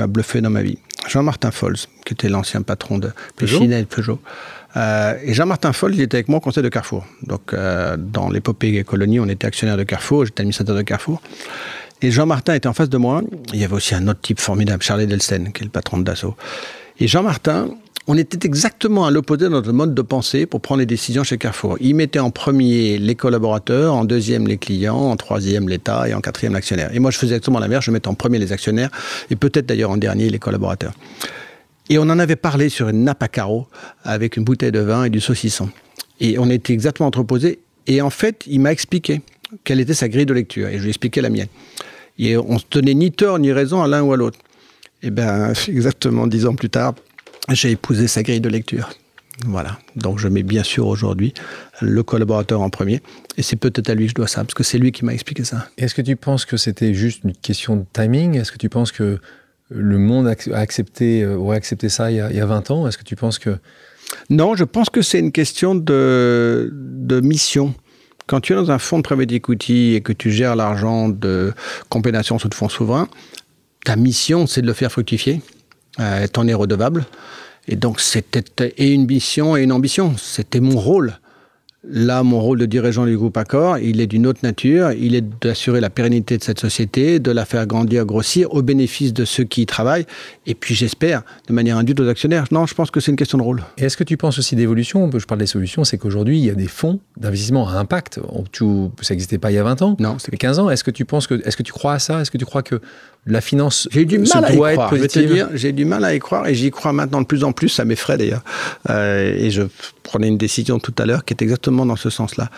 bluffé dans ma vie. Jean-Martin Fols, qui était l'ancien patron de Peugeot. Et Jean-Martin Fols, il était avec moi au conseil de Carrefour. Donc, dans l'épopée des colonies, on était actionnaire de Carrefour, j'étais administrateur de Carrefour. Et Jean-Martin était en face de moi. Il y avait aussi un autre type formidable, Charles Edelsten, qui est le patron de Dassault. Et Jean-Martin, on était exactement à l'opposé de notre mode de pensée pour prendre les décisions chez Carrefour. Il mettait en premier les collaborateurs, en deuxième les clients, en troisième l'État et en quatrième l'actionnaire. Et moi, je faisais exactement l'inverse, je mettais en premier les actionnaires et peut-être d'ailleurs en dernier les collaborateurs. Et on en avait parlé sur une nappe à carreaux avec une bouteille de vin et du saucisson. Et on était exactement entreposés. Et en fait, il m'a expliqué quelle était sa grille de lecture. Et je lui ai expliqué la mienne. Et on ne se tenait ni tort ni raison à l'un ou à l'autre. Et bien, exactement 10 ans plus tard, j'ai épousé sa grille de lecture. Voilà. Donc, je mets bien sûr aujourd'hui le collaborateur en premier. Et c'est peut-être à lui que je dois ça, parce que c'est lui qui m'a expliqué ça. Est-ce que tu penses que c'était juste une question de timing? Est-ce que tu penses que le monde aurait accepté ça il y a 20 ans? Est-ce que tu penses que... Non, je pense que c'est une question de mission. Quand tu es dans un fonds de private equity et que tu gères l'argent de compensation sous de fonds souverains, ta mission, c'est de le faire fructifier. T'en es redevable. Et donc, c'était et une mission et une ambition. C'était mon rôle. Là, mon rôle de dirigeant du groupe Accor, il est d'une autre nature. Il est d'assurer la pérennité de cette société, de la faire grandir, grossir, au bénéfice de ceux qui y travaillent. Et puis, j'espère, de manière induite aux actionnaires. Non, je pense que c'est une question de rôle. Et est-ce que tu penses aussi d'évolution? Je parle des solutions, c'est qu'aujourd'hui, il y a des fonds d'investissement à impact. Ça n'existait pas il y a 20 ans. Non, c'était 15 ans. Est-ce que tu crois à ça? Est-ce que tu crois que la finance J'ai du mal à y croire. Être positive? Je vais te dire, j'ai du mal à y croire et j'y crois maintenant de plus en plus. Ça m'effraie d'ailleurs. Et je prenais une décision tout à l'heure qui est exactement dans ce sens-là.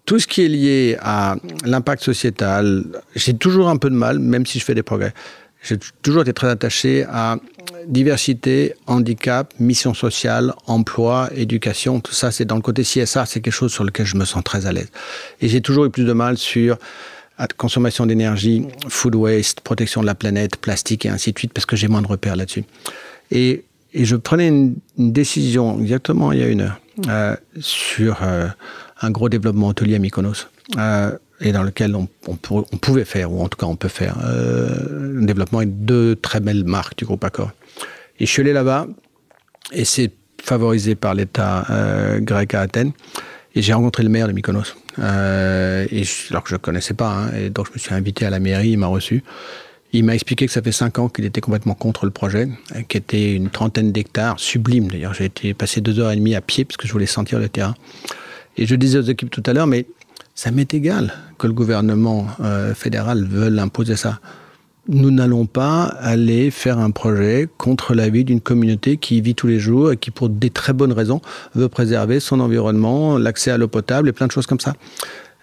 Tout ce qui est lié à l'impact sociétal, j'ai toujours un peu de mal, même si je fais des progrès. J'ai toujours été très attaché à diversité, handicap, mission sociale, emploi, éducation. Tout ça, c'est dans le côté CSA, c'est quelque chose sur lequel je me sens très à l'aise. Et j'ai toujours eu plus de mal sur consommation d'énergie, food waste, protection de la planète, plastique et ainsi de suite, parce que j'ai moins de repères là-dessus. Et je prenais une décision exactement il y a 1 heure sur un gros développement hôtelier à Mykonos et dans lequel on pouvait faire, ou en tout cas on peut faire, un développement avec 2 très belles marques du groupe Accor. Et je suis allé là-bas et c'est favorisé par l'État grec à Athènes. Et j'ai rencontré le maire de Mykonos, alors que je ne connaissais pas. Hein, et donc, je me suis invité à la mairie, il m'a reçu. Il m'a expliqué que ça fait 5 ans qu'il était complètement contre le projet, qui était une 30aine d'hectares, sublime d'ailleurs. J'ai été passer 2h30 à pied parce que je voulais sentir le terrain. Et je disais aux équipes tout à l'heure, mais ça m'est égal que le gouvernement fédéral veuille imposer ça. Nous n'allons pas aller faire un projet contre l'avis d'une communauté qui vit tous les jours et qui, pour des très bonnes raisons, veut préserver son environnement, l'accès à l'eau potable et plein de choses comme ça.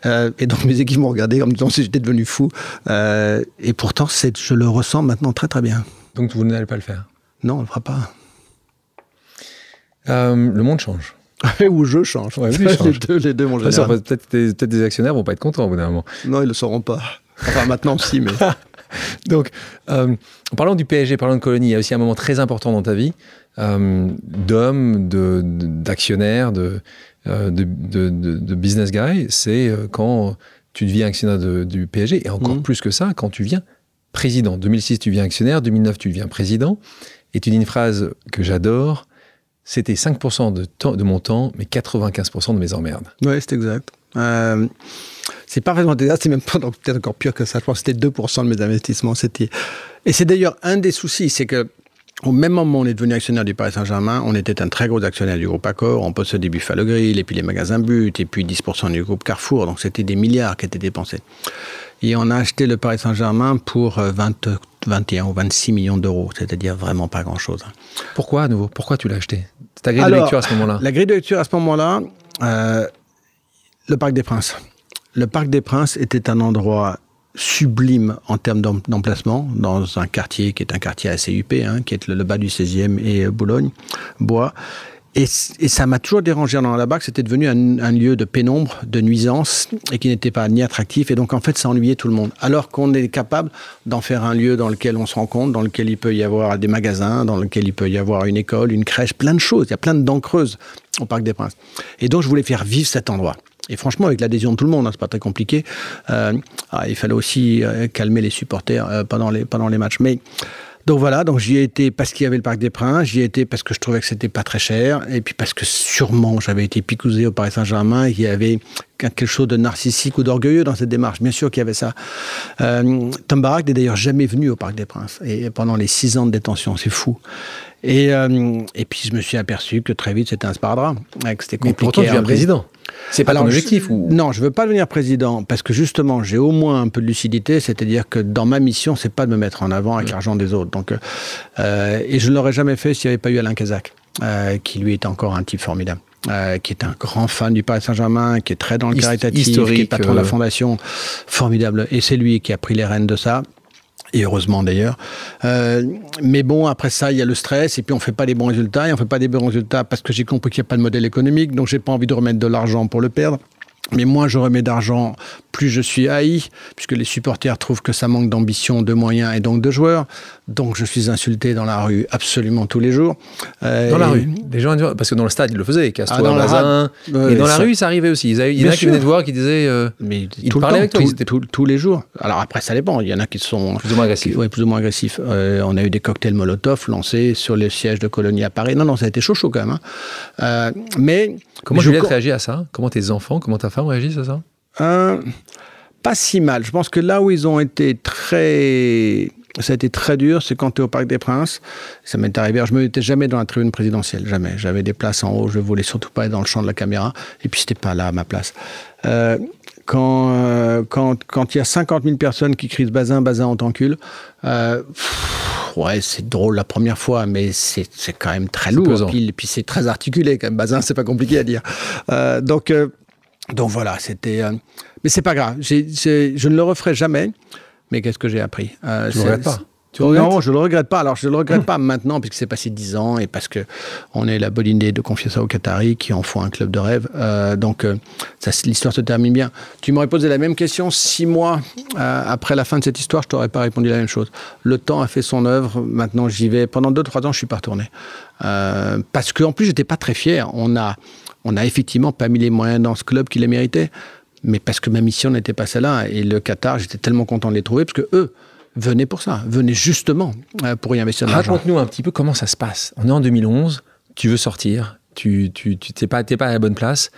Et donc mes équipes m'ont regardé en me disant si j'étais devenu fou. Et pourtant, je le ressens maintenant très très bien. Donc vous n'allez pas le faire? Non, on ne le fera pas. Le monde change. Ou je change. Ouais, les deux mon général. Peut-être des actionnaires vont pas être contents au bout d'un moment. Non, ils le sauront pas. Enfin, maintenant, si, mais... Donc, en parlant du PSG, parlant de colonie, il y a aussi un moment très important dans ta vie, d'homme, d'actionnaire, de business guy, c'est quand tu deviens actionnaire du PSG, et encore plus que ça, quand tu viens président. 2006, tu deviens actionnaire, 2009, tu deviens président, et tu dis une phrase que j'adore, c'était 5% de mon temps, mais 95% de mes emmerdes. Oui, c'est exact. C'est pas vraiment exact, c'est même pas peut-être encore pire que ça. Je pense que c'était 2% de mes investissements. Et c'est d'ailleurs un des soucis, c'est que au même moment où on est devenu actionnaire du Paris Saint-Germain, on était un très gros actionnaire du groupe Accor, on possédait Buffalo Grill, et puis les magasins But, et puis 10% du groupe Carrefour, donc c'était des milliards qui étaient dépensés. Et on a acheté le Paris Saint-Germain pour 21 ou 26 millions d'euros, c'est-à-dire vraiment pas grand-chose. Pourquoi à nouveau? Pourquoi tu l'as acheté? Ta grille de lecture à ce moment-là? La grille de lecture à ce moment-là, Le Parc des Princes. Le Parc des Princes était un endroit sublime en termes d'emplacement, dans un quartier qui est un quartier assez huppé, qui est le bas du 16e et Boulogne, Bois. Et ça m'a toujours dérangé dans là-bas que c'était devenu un lieu de pénombre, de nuisance, et qui n'était pas ni attractif. Et donc, en fait, ça ennuyait tout le monde. Alors qu'on est capable d'en faire un lieu dans lequel on se rencontre, dans lequel il peut y avoir des magasins, dans lequel il peut y avoir une école, une crèche, plein de choses. Il y a plein de dents creuses au Parc des Princes. Et donc, je voulais faire vivre cet endroit. Et franchement, avec l'adhésion de tout le monde, c'est pas très compliqué. Il fallait aussi calmer les supporters pendant les matchs. Donc voilà, donc j'y ai été parce qu'il y avait le Parc des Princes, j'y ai été parce que je trouvais que c'était pas très cher, et puis parce que sûrement j'avais été picousé au Paris Saint-Germain, il y avait quelque chose de narcissique ou d'orgueilleux dans cette démarche. Bien sûr qu'il y avait ça. Tom Barak n'est d'ailleurs jamais venu au Parc des Princes, et pendant les 6 ans de détention, c'est fou. Et puis je me suis aperçu que très vite c'était un sparadrap, que c'était compliqué. Mais pourtant tu deviens président. C'est pas ton objectif ou... Non, je veux pas devenir président parce que justement j'ai au moins un peu de lucidité, c'est-à-dire que dans ma mission c'est pas de me mettre en avant avec l'argent des autres. Donc et je ne l'aurais jamais fait s'il n'y avait pas eu Alain Cazac, qui lui est encore un type formidable. Qui est un grand fan du Paris Saint-Germain, qui est très dans le caritatif, qui est patron de la fondation, formidable. Et c'est lui qui a pris les rênes de ça. Et heureusement d'ailleurs. Mais bon, après ça, il y a le stress, et puis on ne fait pas les bons résultats, et on ne fait pas des bons résultats parce que j'ai compris qu'il n'y a pas de modèle économique, donc j'ai pas envie de remettre de l'argent pour le perdre. Mais moins je remets d'argent, plus je suis haï, puisque les supporters trouvent que ça manque d'ambition, de moyens et donc de joueurs. Donc je suis insulté dans la rue absolument tous les jours. Dans la rue, des gens, parce que dans le stade ils le faisaient, Castor, Bazin, et dans la rue ça arrivait aussi. Il y en a qui venaient te voir, qui disaient, mais ils parlaient avec toi, tous les jours. Alors après ça dépend, il y en a qui sont plus ou moins agressifs. Oui, plus ou moins agressifs. On a eu des cocktails Molotov lancés sur le siège de Colonie à Paris. Non, ça a été chaud quand même. Mais comment Juliette réagit à ça? Comment tes enfants, comment ta femme réagissent à ça? Pas si mal. Je pense que là où ils ont été ça a été très dur, c'est quand tu es au Parc des Princes. Ça m'est arrivé. Alors, je ne me mettais jamais dans la tribune présidentielle, jamais. J'avais des places en haut, je ne voulais surtout pas être dans le champ de la caméra. Et puis, c'était pas là, ma place. Quand il y a 50 000 personnes qui crient Bazin, on t'encule, ouais, c'est drôle la première fois, mais c'est quand même très lourd. Puis c'est très articulé quand même. Bazin, c'est pas compliqué à dire. Donc voilà, c'était... mais c'est pas grave. Je ne le referai jamais. Mais qu'est-ce que j'ai appris? Tu ne regrettes pas? Non, je ne le regrette pas. Alors, je ne le regrette pas maintenant, puisque c'est passé 10 ans et parce qu'on a eu la bonne idée de confier ça aux Qataris qui en font un club de rêve. Donc, l'histoire se termine bien. Tu m'aurais posé la même question 6 mois après la fin de cette histoire, je ne t'aurais pas répondu la même chose. Le temps a fait son œuvre. Maintenant, j'y vais. Pendant 2-3 ans, je ne suis pas retourné. Parce qu'en plus, je n'étais pas très fier. On n'a effectivement pas mis les moyens dans ce club qu'il les méritait. Mais parce que ma mission n'était pas celle-là. Et le Qatar, j'étais tellement content de les trouver, parce que eux venaient pour ça, venaient justement pour y investir de l'argent. Raconte-nous un petit peu comment ça se passe. On est en 2011, tu veux sortir, tu t'es pas à la bonne place,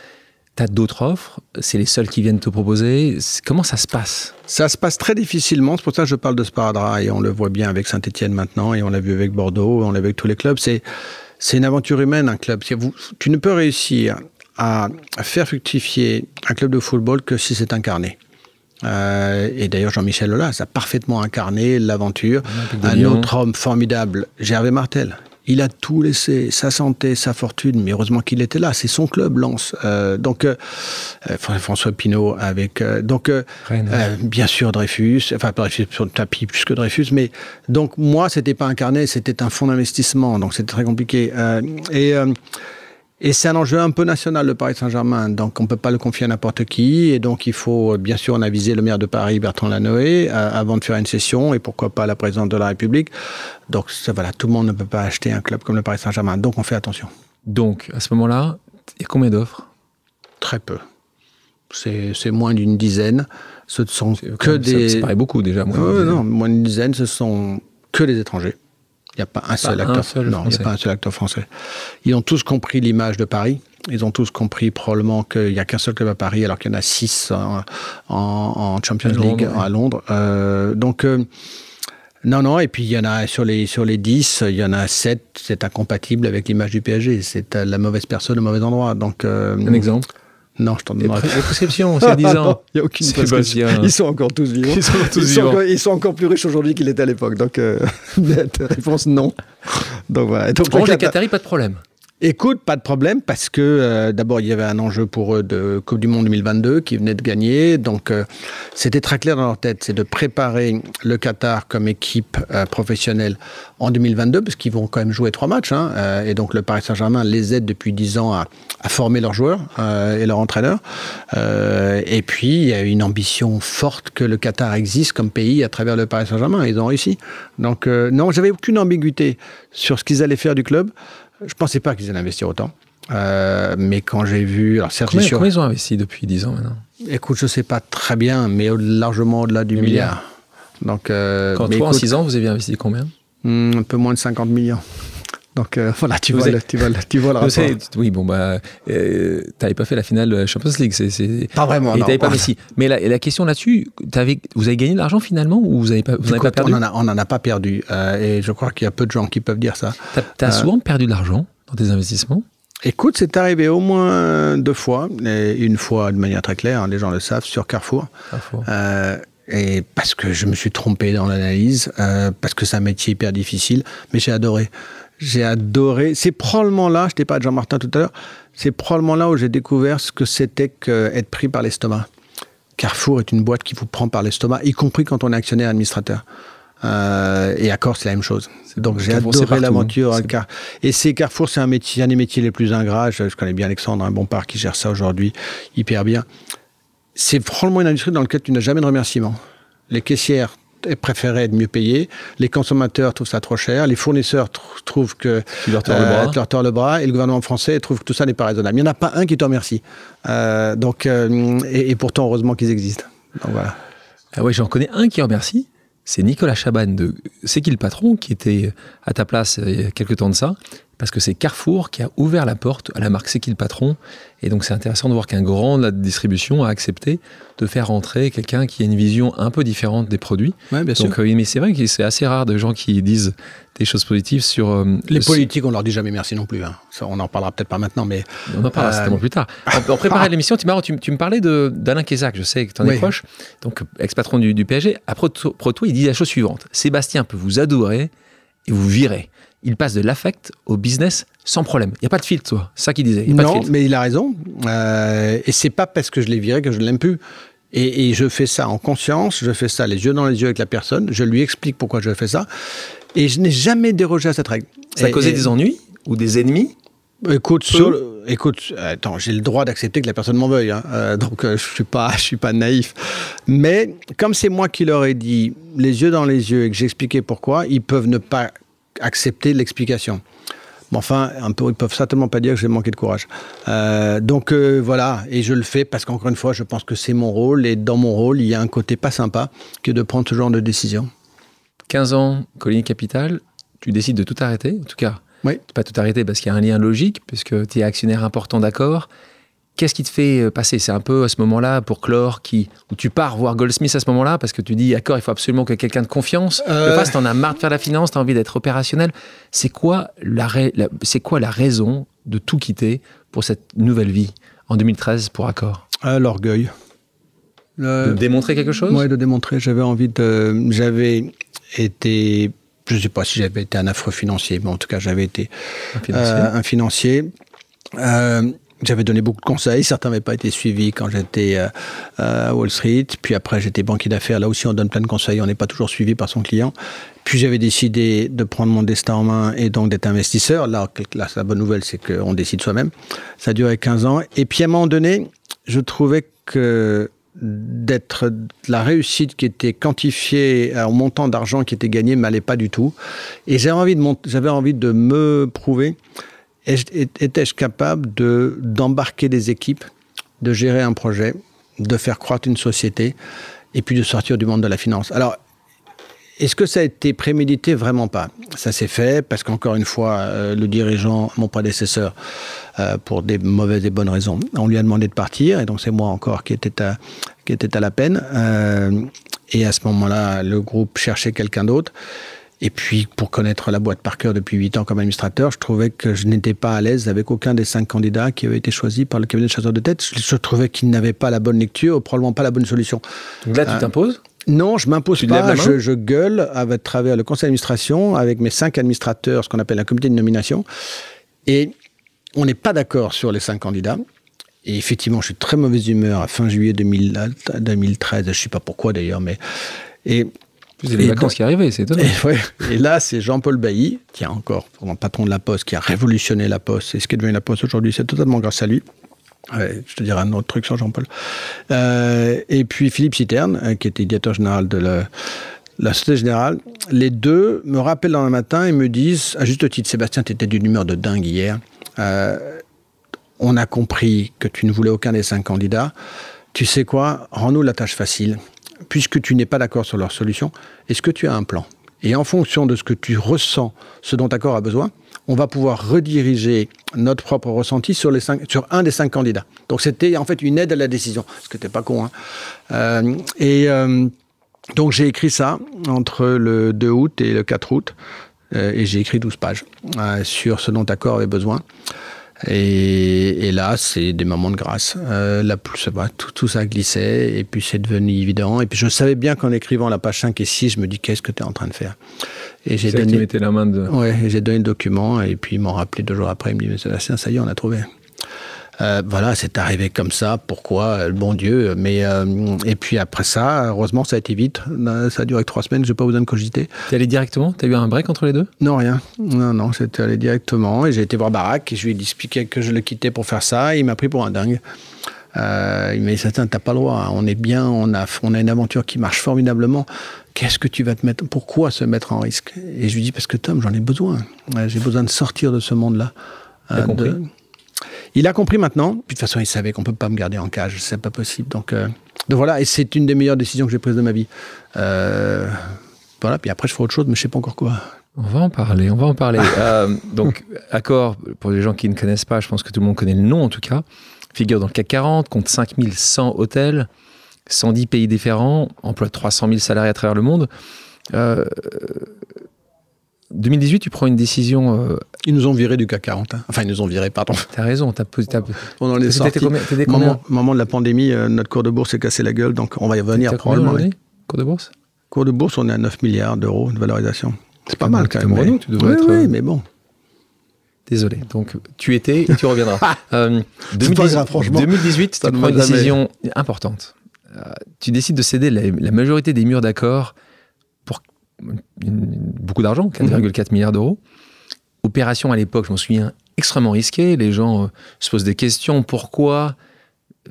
tu as d'autres offres, c'est les seuls qui viennent te proposer. Comment ça se passe? Ça se passe très difficilement, c'est pour ça que je parle de sparadrap, et on le voit bien avec Saint-Etienne maintenant, et on l'a vu avec Bordeaux, on l'a vu avec tous les clubs. C'est une aventure humaine, un club. Tu ne peux réussir à faire fructifier un club de football que si c'est incarné. Et d'ailleurs, Jean-Michel Aulas a parfaitement incarné l'aventure. Un autre homme formidable, Gervais Martel. Il a tout laissé, sa santé, sa fortune, mais heureusement qu'il était là. C'est son club, Lens. François Pinault avec... bien sûr, Dreyfus. Enfin, Dreyfus sur le tapis plus que Dreyfus. Mais donc, moi, c'était pas incarné, c'était un fonds d'investissement. Donc, c'était très compliqué. Et c'est un enjeu un peu national, le Paris Saint-Germain. Donc, on ne peut pas le confier à n'importe qui. Et donc, il faut, bien sûr, on a visé le maire de Paris, Bertrand Lanoé, avant de faire une session. Et pourquoi pas la présidente de la République. Donc, voilà, tout le monde ne peut pas acheter un club comme le Paris Saint-Germain. Donc, on fait attention. Donc, à ce moment-là, il y a combien d'offres? Très peu. C'est moins d'une dizaine. Ce sont que des... Ça paraît beaucoup, déjà. Moins d'une dizaine, ce sont que des étrangers. Il n'y a pas un seul acteur. Non, il n'y a pas un seul acteur français. Ils ont tous compris l'image de Paris. Ils ont tous compris probablement qu'il n'y a qu'un seul club à Paris, alors qu'il y en a 6 en Champions League à Londres. Non. Et puis il y en a sur les 10, il y en a 7. C'est incompatible avec l'image du PSG. C'est la mauvaise personne au mauvais endroit. Donc un exemple? Non, je t'en donnerai. Les prescriptions, c'est 10 ans. Il n'y a aucune prescription. Ils sont encore tous vivants. Ils sont encore plus riches aujourd'hui qu'ils l'étaient à l'époque. Donc, réponse non. Donc voilà. Donc, les Qataris, pas de problème. Écoute, pas de problème, parce que d'abord, il y avait un enjeu pour eux de Coupe du Monde 2022 qui venait de gagner. Donc, c'était très clair dans leur tête, c'est de préparer le Qatar comme équipe professionnelle en 2022, parce qu'ils vont quand même jouer 3 matchs. Et donc, le Paris Saint-Germain les aide depuis 10 ans à former leurs joueurs et leurs entraîneurs. Et puis, il y a une ambition forte que le Qatar existe comme pays à travers le Paris Saint-Germain. Ils ont réussi. Donc, non, j'avais aucune ambiguïté sur ce qu'ils allaient faire du club. Je ne pensais pas qu'ils allaient investir autant. Mais quand j'ai vu... Alors, certes, combien ils ont investi depuis 10 ans maintenant? Écoute, je ne sais pas très bien, mais largement au-delà du milliard. Donc, quand toi, en 6 ans, vous avez investi combien? Un peu moins de 50 millions. Donc voilà, tu vois le rapport. Oui, bon, tu n'avais pas fait la finale de la Champions League. Pas vraiment, et non. Tu n'avais pas Messi. Mais la question là-dessus, vous avez gagné de l'argent finalement ou vous n'avez pas perdu? On n'en a pas perdu. Et je crois qu'il y a peu de gens qui peuvent dire ça. Tu as souvent perdu de l'argent dans tes investissements? Écoute, c'est arrivé au moins 2 fois. Et une fois de manière très claire, les gens le savent, sur Carrefour. Et parce que je me suis trompé dans l'analyse, parce que c'est un métier hyper difficile, mais j'ai adoré. C'est probablement là, je t'ai pas de Jean-Martin tout à l'heure, c'est probablement là où j'ai découvert ce que c'était qu'être pris par l'estomac. Carrefour est une boîte qui vous prend par l'estomac, y compris quand on est actionnaire administrateur. Et Accor, c'est la même chose. Donc j'ai adoré l'aventure. Et Carrefour, c'est un des métiers les plus ingrats. Je connais bien Alexandre Bompard qui gère ça aujourd'hui hyper bien. C'est probablement une industrie dans laquelle tu n'as jamais de remerciements. Les caissières préféraient être mieux payés, les consommateurs trouvent ça trop cher, les fournisseurs trouvent que tu leur tords le bras, et le gouvernement français trouve que tout ça n'est pas raisonnable. Il n'y en a pas un qui te remercie. Et pourtant, heureusement qu'ils existent. Donc voilà. Ah ouais, j'en connais un qui remercie. C'est Nicolas Chaban de C'est qui le patron, qui était à ta place il y a quelques temps de ça, parce que c'est Carrefour qui a ouvert la porte à la marque C'est qui le patron. Et donc c'est intéressant de voir qu'un grand de la distribution a accepté de faire rentrer quelqu'un qui a une vision un peu différente des produits. Ouais, bien sûr. Mais c'est vrai que c'est assez rare de gens qui disent des choses positives sur... les politiques, on leur dit jamais merci non plus. Ça, on en parlera peut-être pas maintenant, mais... On en parlera certainement plus tard. En préparant l'émission, tu me parlais d'Alain Kézac, je sais que tu en es proche, donc ex-patron du PSG. À Proto, il dit la chose suivante: Sébastien peut vous adorer et vous virer. Il passe de l'affect au business sans problème. Il n'y a pas de filtre, toi. C'est ça qu'il disait. Non, mais il a raison. Et c'est pas parce que je l'ai viré que je ne l'aime plus. Et je fais ça en conscience, je fais ça les yeux dans les yeux avec la personne, je lui explique pourquoi je fais ça. Et je n'ai jamais dérogé à cette règle. Ça a causé des ennuis ou des ennemis? Écoute, attends, j'ai le droit d'accepter que la personne m'en veuille. Donc, je suis pas naïf. Mais comme c'est moi qui leur ai dit les yeux dans les yeux et que j'ai expliqué pourquoi, ils peuvent ne pas accepter l'explication. Mais enfin, ils peuvent certainement pas dire que j'ai manqué de courage. Voilà, et je le fais parce qu'encore une fois, je pense que c'est mon rôle, et dans mon rôle, il y a un côté pas sympa que de prendre ce genre de décision. 15 ans, Coligny Capital, tu décides de tout arrêter, en tout cas. Oui. Pas tout arrêter parce qu'il y a un lien logique, puisque tu es actionnaire important d'Accor. Qu'est-ce qui te fait passer? C'est un peu à ce moment-là, pour clore, où tu pars voir Goldsmith à ce moment-là, parce que tu dis, Accor, il faut absolument que quelqu'un de confiance le fasse, t'en as marre de faire la finance, t'as envie d'être opérationnel. C'est quoi la raison de tout quitter pour cette nouvelle vie en 2013 pour Accor? L'orgueil. De démontrer quelque chose? Oui, de démontrer. J'avais été... Je ne sais pas si j'avais été un affreux financier, mais en tout cas, j'avais été un financier. J'avais donné beaucoup de conseils. Certains n'avaient pas été suivis quand j'étais à Wall Street. Puis après, j'étais banquier d'affaires. Là aussi, on donne plein de conseils. On n'est pas toujours suivi par son client. Puis j'avais décidé de prendre mon destin en main et donc d'être investisseur. Là, la bonne nouvelle, c'est qu'on décide soi-même. Ça a duré 15 ans. Et puis à un moment donné, je trouvais que d'être la réussite qui était quantifiée au montant d'argent qui était gagné ne m'allait pas du tout. Et j'avais envie de me prouver, étais-je capable d'embarquer des équipes, de gérer un projet, de faire croître une société et puis de sortir du monde de la finance. Alors, est-ce que ça a été prémédité? Vraiment pas. Ça s'est fait parce qu'encore une fois, le dirigeant, mon prédécesseur, pour des mauvaises et bonnes raisons, on lui a demandé de partir, et donc c'est moi encore qui était à la peine. Et à ce moment-là, le groupe cherchait quelqu'un d'autre. Et puis, pour connaître la boîte par cœur depuis 8 ans comme administrateur, je trouvais que je n'étais pas à l'aise avec aucun des 5 candidats qui avaient été choisis par le cabinet de chasseurs de tête. Je trouvais qu'ils n'avaient pas la bonne lecture, probablement pas la bonne solution. Donc là, tu t'imposes? Non, je m'impose pas. Je gueule à travers le conseil d'administration avec mes 5 administrateurs, ce qu'on appelle un comité de nomination. Et on n'est pas d'accord sur les 5 candidats. Et effectivement, je suis de très mauvaise humeur à fin juillet 2013. Je ne sais pas pourquoi d'ailleurs, mais... Vous avez les vacances qui arrivaient, c'est étonnant. Et là, c'est Jean-Paul Bailly, qui est encore patron de La Poste, qui a révolutionné La Poste. Et ce qui est devenu La Poste aujourd'hui, c'est totalement grâce à lui. Je te dirai un autre truc sur Jean-Paul. Et puis Philippe Citerne, qui était directeur général de la Société Générale. Les deux me rappellent dans le matin et me disent, à juste titre, Sébastien, tu étais d'une humeur de dingue hier. On a compris que tu ne voulais aucun des 5 candidats. Tu sais quoi, rends-nous la tâche facile. Puisque tu n'es pas d'accord sur leur solution, est-ce que tu as un plan ? Et en fonction de ce que tu ressens, ce dont Accor a besoin, on va pouvoir rediriger notre propre ressenti sur un des 5 candidats. Donc c'était en fait une aide à la décision, ce qui n'était pas con. Donc j'ai écrit ça entre le 2 août et le 4 août, et j'ai écrit 12 pages sur ce dont Accor avait besoin. Et là, c'est des moments de grâce. Tout ça glissait, et puis c'est devenu évident. Et puis je savais bien qu'en écrivant la page 5 et 6, je me dis, qu'est-ce que tu es en train de faire ? Et j'ai donné... Tu mettais la main de... Ouais, et j'ai donné le document, et puis ils m'ont rappelé 2 jours après, ils me disent, mais Sébastien, ça y est, on a trouvé. Voilà, c'est arrivé comme ça, pourquoi, le bon Dieu. Et puis après ça, heureusement, ça a été vite. Ça a duré 3 semaines, je n'ai pas besoin de cogiter. T'es allé directement ? T'as eu un break entre les deux ? Non, rien. Non, j'étais allé directement et j'ai été voir Barack et je lui ai expliqué que je le quittais pour faire ça. Et il m'a pris pour un dingue. Il m'a dit, Satan, t'as pas le droit. On est bien, on a une aventure qui marche formidablement. Qu'est-ce que tu vas te mettre ? Pourquoi se mettre en risque ? Et je lui dis, parce que Tom, j'en ai besoin. J'ai besoin de sortir de ce monde-là. T'as compris ? Il a compris maintenant. Puis de toute façon, il savait qu'on ne peut pas me garder en cage. C'est pas possible. Donc voilà, et c'est une des meilleures décisions que j'ai prises de ma vie. Voilà, puis après, je ferai autre chose, mais je ne sais pas encore quoi. On va en parler. Donc, Accor, pour les gens qui ne connaissent pas, je pense que tout le monde connaît le nom en tout cas, figure dans le CAC 40, compte 5100 hôtels, 110 pays différents, emploie 300 000 salariés à travers le monde. 2018, tu prends une décision... Ils nous ont virés du CAC 40. Hein. Enfin, ils nous ont virés, pardon. T'as raison. On en est sortis. T'étais combien ? Au moment de la pandémie, notre cours de bourse s'est cassé la gueule, donc on va y revenir probablement. Cours de bourse ? Cours de bourse, on est à 9 milliards d'euros de valorisation. C'est pas mal quand même. Renault, tu devrais être... Oui, mais bon. Désolé. Donc, tu étais et tu reviendras. 2018, tu prends une décision importante. Tu décides de céder la majorité des murs d'Accor pour beaucoup d'argent, 4,4 milliards d'euros. Opération à l'époque, je m'en souviens, extrêmement risquée. Les gens se posent des questions. Pourquoi ?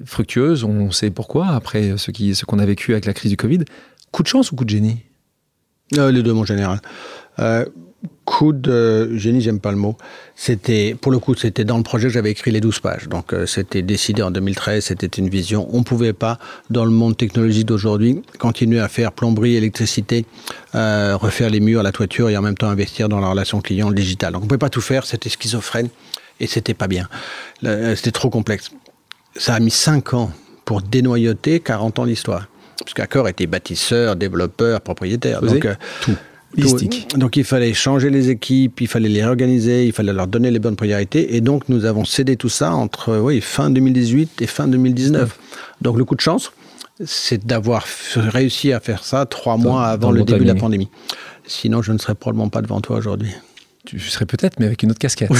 Fructueuse, on sait pourquoi, après ce qu'on a vécu avec la crise du Covid. Coup de chance ou coup de génie ? Les deux, mon général. Coup de génie, j'aime pas le mot. Pour le coup, c'était dans le projet que j'avais écrit les 12 pages. Donc, c'était décidé en 2013, c'était une vision. On ne pouvait pas, dans le monde technologique d'aujourd'hui, continuer à faire plomberie, électricité, refaire les murs, la toiture et en même temps investir dans la relation client, le digital. Donc, on ne pouvait pas tout faire, c'était schizophrène et c'était pas bien. C'était trop complexe. Ça a mis 5 ans pour dénoyauter 40 ans d'histoire. Parce qu'Accor était bâtisseur, développeur, propriétaire. Donc, tout. Donc il fallait changer les équipes, il fallait les réorganiser, il fallait leur donner les bonnes priorités. Et donc nous avons cédé tout ça entre fin 2018 et fin 2019. Donc le coup de chance, c'est d'avoir réussi à faire ça 3 mois avant le début de la pandémie. Sinon, je ne serais probablement pas devant toi aujourd'hui. Tu serais peut-être, mais avec une autre casquette.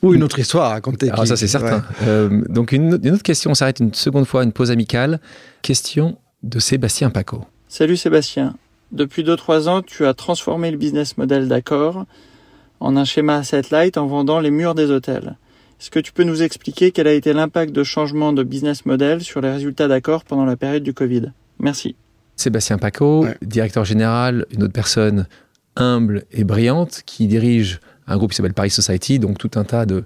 Ou une autre histoire à raconter. Alors ça, c'est certain. Ouais. Donc une autre question, on s'arrête une seconde fois, une pause amicale. Question de Sébastien Paco. Salut Sébastien. Depuis 2-3 ans, tu as transformé le business model d'Accor en un schéma asset light en vendant les murs des hôtels. Est-ce que tu peux nous expliquer quel a été l'impact de changement de business model sur les résultats d'Accor pendant la période du Covid ? Merci. Sébastien Paco, directeur général, une autre personne humble et brillante qui dirige un groupe qui s'appelle Paris Society, donc tout un tas de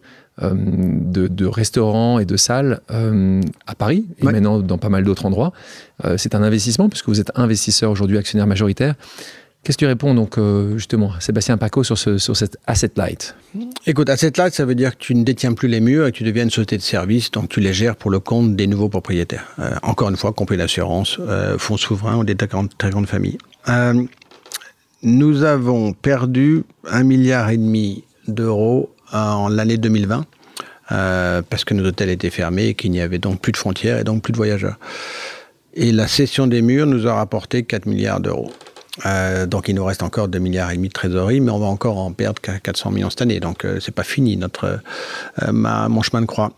restaurants et de salles à Paris et maintenant dans pas mal d'autres endroits. C'est un investissement puisque vous êtes investisseur aujourd'hui, actionnaire majoritaire. Qu'est-ce que tu réponds donc justement à Sébastien Paco sur cette asset light ? Écoute, asset light, ça veut dire que tu ne détiens plus les murs et que tu deviens une société de service, donc tu les gères pour le compte des nouveaux propriétaires. Encore une fois, compris l'assurance, fonds souverains ou des très grandes familles. Nous avons perdu 1,5 milliard d'euros en l'année 2020 parce que nos hôtels étaient fermés et qu'il n'y avait donc plus de frontières et donc plus de voyageurs. Et la cession des murs nous a rapporté 4 milliards d'euros. Donc il nous reste encore 2,5 milliards de trésorerie, mais on va encore en perdre 400 millions cette année. Donc c'est pas fini mon chemin de croix.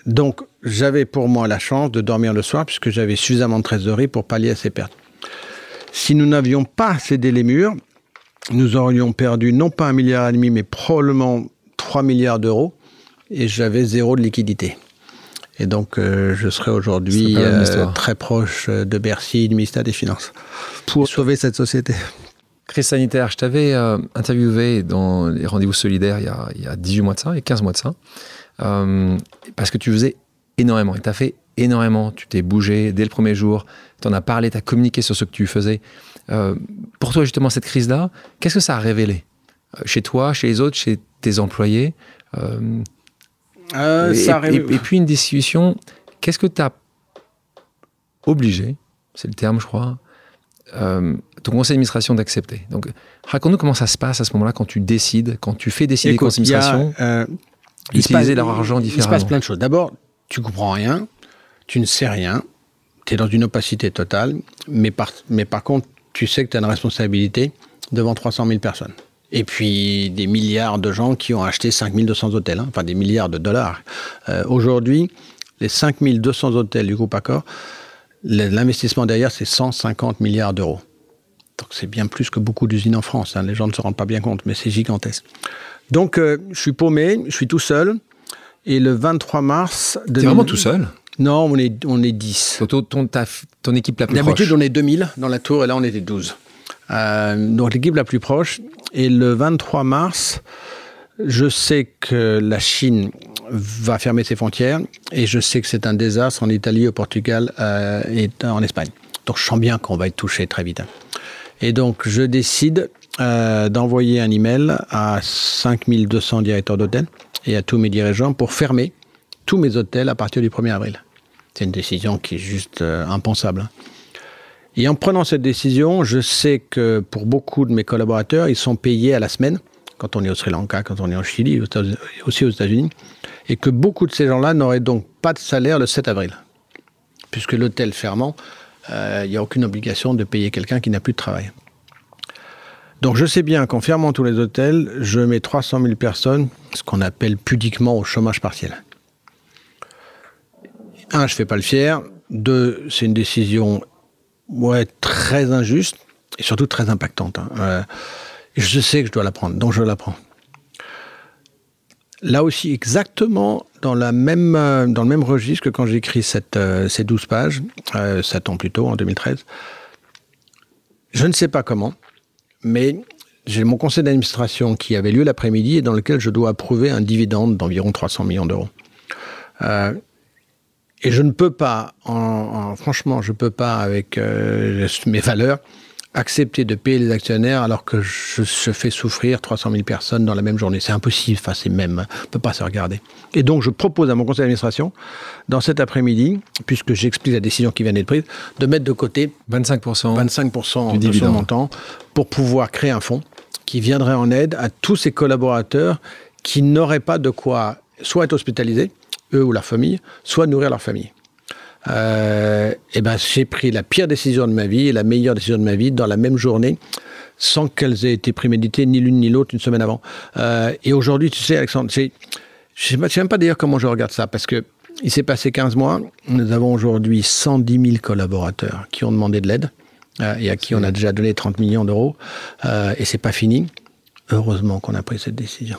Donc j'avais pour moi la chance de dormir le soir puisque j'avais suffisamment de trésorerie pour pallier à ces pertes. Si nous n'avions pas cédé les murs, nous aurions perdu non pas 1,5 milliard, mais probablement 3 milliards d'euros et j'avais 0 de liquidité. Et donc, je serai aujourd'hui très proche de Bercy, du ministère des Finances, pour sauver cette société. Crise sanitaire, je t'avais interviewé dans les rendez-vous solidaires il y a 18 mois de ça, et 15 mois de ça, parce que tu faisais énormément, et tu as fait énormément, tu t'es bougé dès le premier jour, tu en as parlé, tu as communiqué sur ce que tu faisais. Pour toi, justement, cette crise-là, qu'est-ce que ça a révélé chez toi, chez les autres, chez tes employés et puis une discussion, qu'est-ce que tu as obligé, c'est le terme je crois, ton conseil d'administration d'accepter. Donc raconte-nous comment ça se passe à ce moment-là quand tu décides, quand tu fais décider les conseils d'administration d'utiliser leur argent différemment. Il se passe plein de choses. D'abord, tu comprends rien, tu ne sais rien, tu es dans une opacité totale, mais par contre, tu sais que tu as une responsabilité devant 300 000 personnes. Et puis des milliards de gens qui ont acheté 5200 hôtels, enfin des milliards de dollars. Aujourd'hui, les 5200 hôtels du groupe Accor, l'investissement derrière, c'est 150 milliards d'euros. Donc c'est bien plus que beaucoup d'usines en France. Les gens ne se rendent pas bien compte, mais c'est gigantesque. Donc je suis paumé, je suis tout seul. Et le 23 mars... T'es vraiment tout seul ? Non, on est 10. Ton équipe la plus proche. D'habitude, on est 2000 dans la tour et là, on était 12. Donc l'équipe la plus proche. Et le 23 mars, je sais que la Chine va fermer ses frontières et je sais que c'est un désastre en Italie, au Portugal et en Espagne. Donc je sens bien qu'on va être touché très vite. Et donc je décide d'envoyer un email à 5200 directeurs d'hôtels et à tous mes dirigeants pour fermer tous mes hôtels à partir du 1er avril. C'est une décision qui est juste impensable. Et en prenant cette décision, je sais que pour beaucoup de mes collaborateurs, ils sont payés à la semaine, quand on est au Sri Lanka, quand on est en Chili, aussi aux États-Unis, et que beaucoup de ces gens-là n'auraient donc pas de salaire le 7 avril. Puisque l'hôtel fermant, il n'y a aucune obligation de payer quelqu'un qui n'a plus de travail. Donc je sais bien qu'en fermant tous les hôtels, je mets 300 000 personnes, ce qu'on appelle pudiquement au chômage partiel. 1, je ne fais pas le fier. 2, c'est une décision très injuste et surtout très impactante. Je sais que je dois la prendre, donc je la prends. Là aussi, exactement dans le même registre que quand j'écris ces 12 pages, 7 ans plus tôt, en 2013. Je ne sais pas comment, mais j'ai mon conseil d'administration qui avait lieu l'après-midi et dans lequel je dois approuver un dividende d'environ 300 millions d'euros. Et je ne peux pas, franchement, je ne peux pas, avec mes valeurs, accepter de payer les actionnaires alors que je fais souffrir 300 000 personnes dans la même journée. C'est impossible, on ne peut pas se regarder. Et donc, je propose à mon conseil d'administration, dans cet après-midi, puisque j'explique la décision qui vient d'être prise, de mettre de côté 25% de son montant pour pouvoir créer un fonds qui viendrait en aide à tous ces collaborateurs qui n'auraient pas de quoi soit être hospitalisés, eux ou leur famille, soit nourrir leur famille. J'ai pris la pire décision de ma vie et la meilleure décision de ma vie dans la même journée, sans qu'elles aient été préméditées ni l'une ni l'autre une semaine avant. Et aujourd'hui, tu sais, Alexandre, je ne sais même pas d'ailleurs comment je regarde ça, parce qu'il s'est passé 15 mois, nous avons aujourd'hui 110 000 collaborateurs qui ont demandé de l'aide et à qui on a déjà donné 30 millions d'euros, et c'est pas fini. Heureusement qu'on a pris cette décision.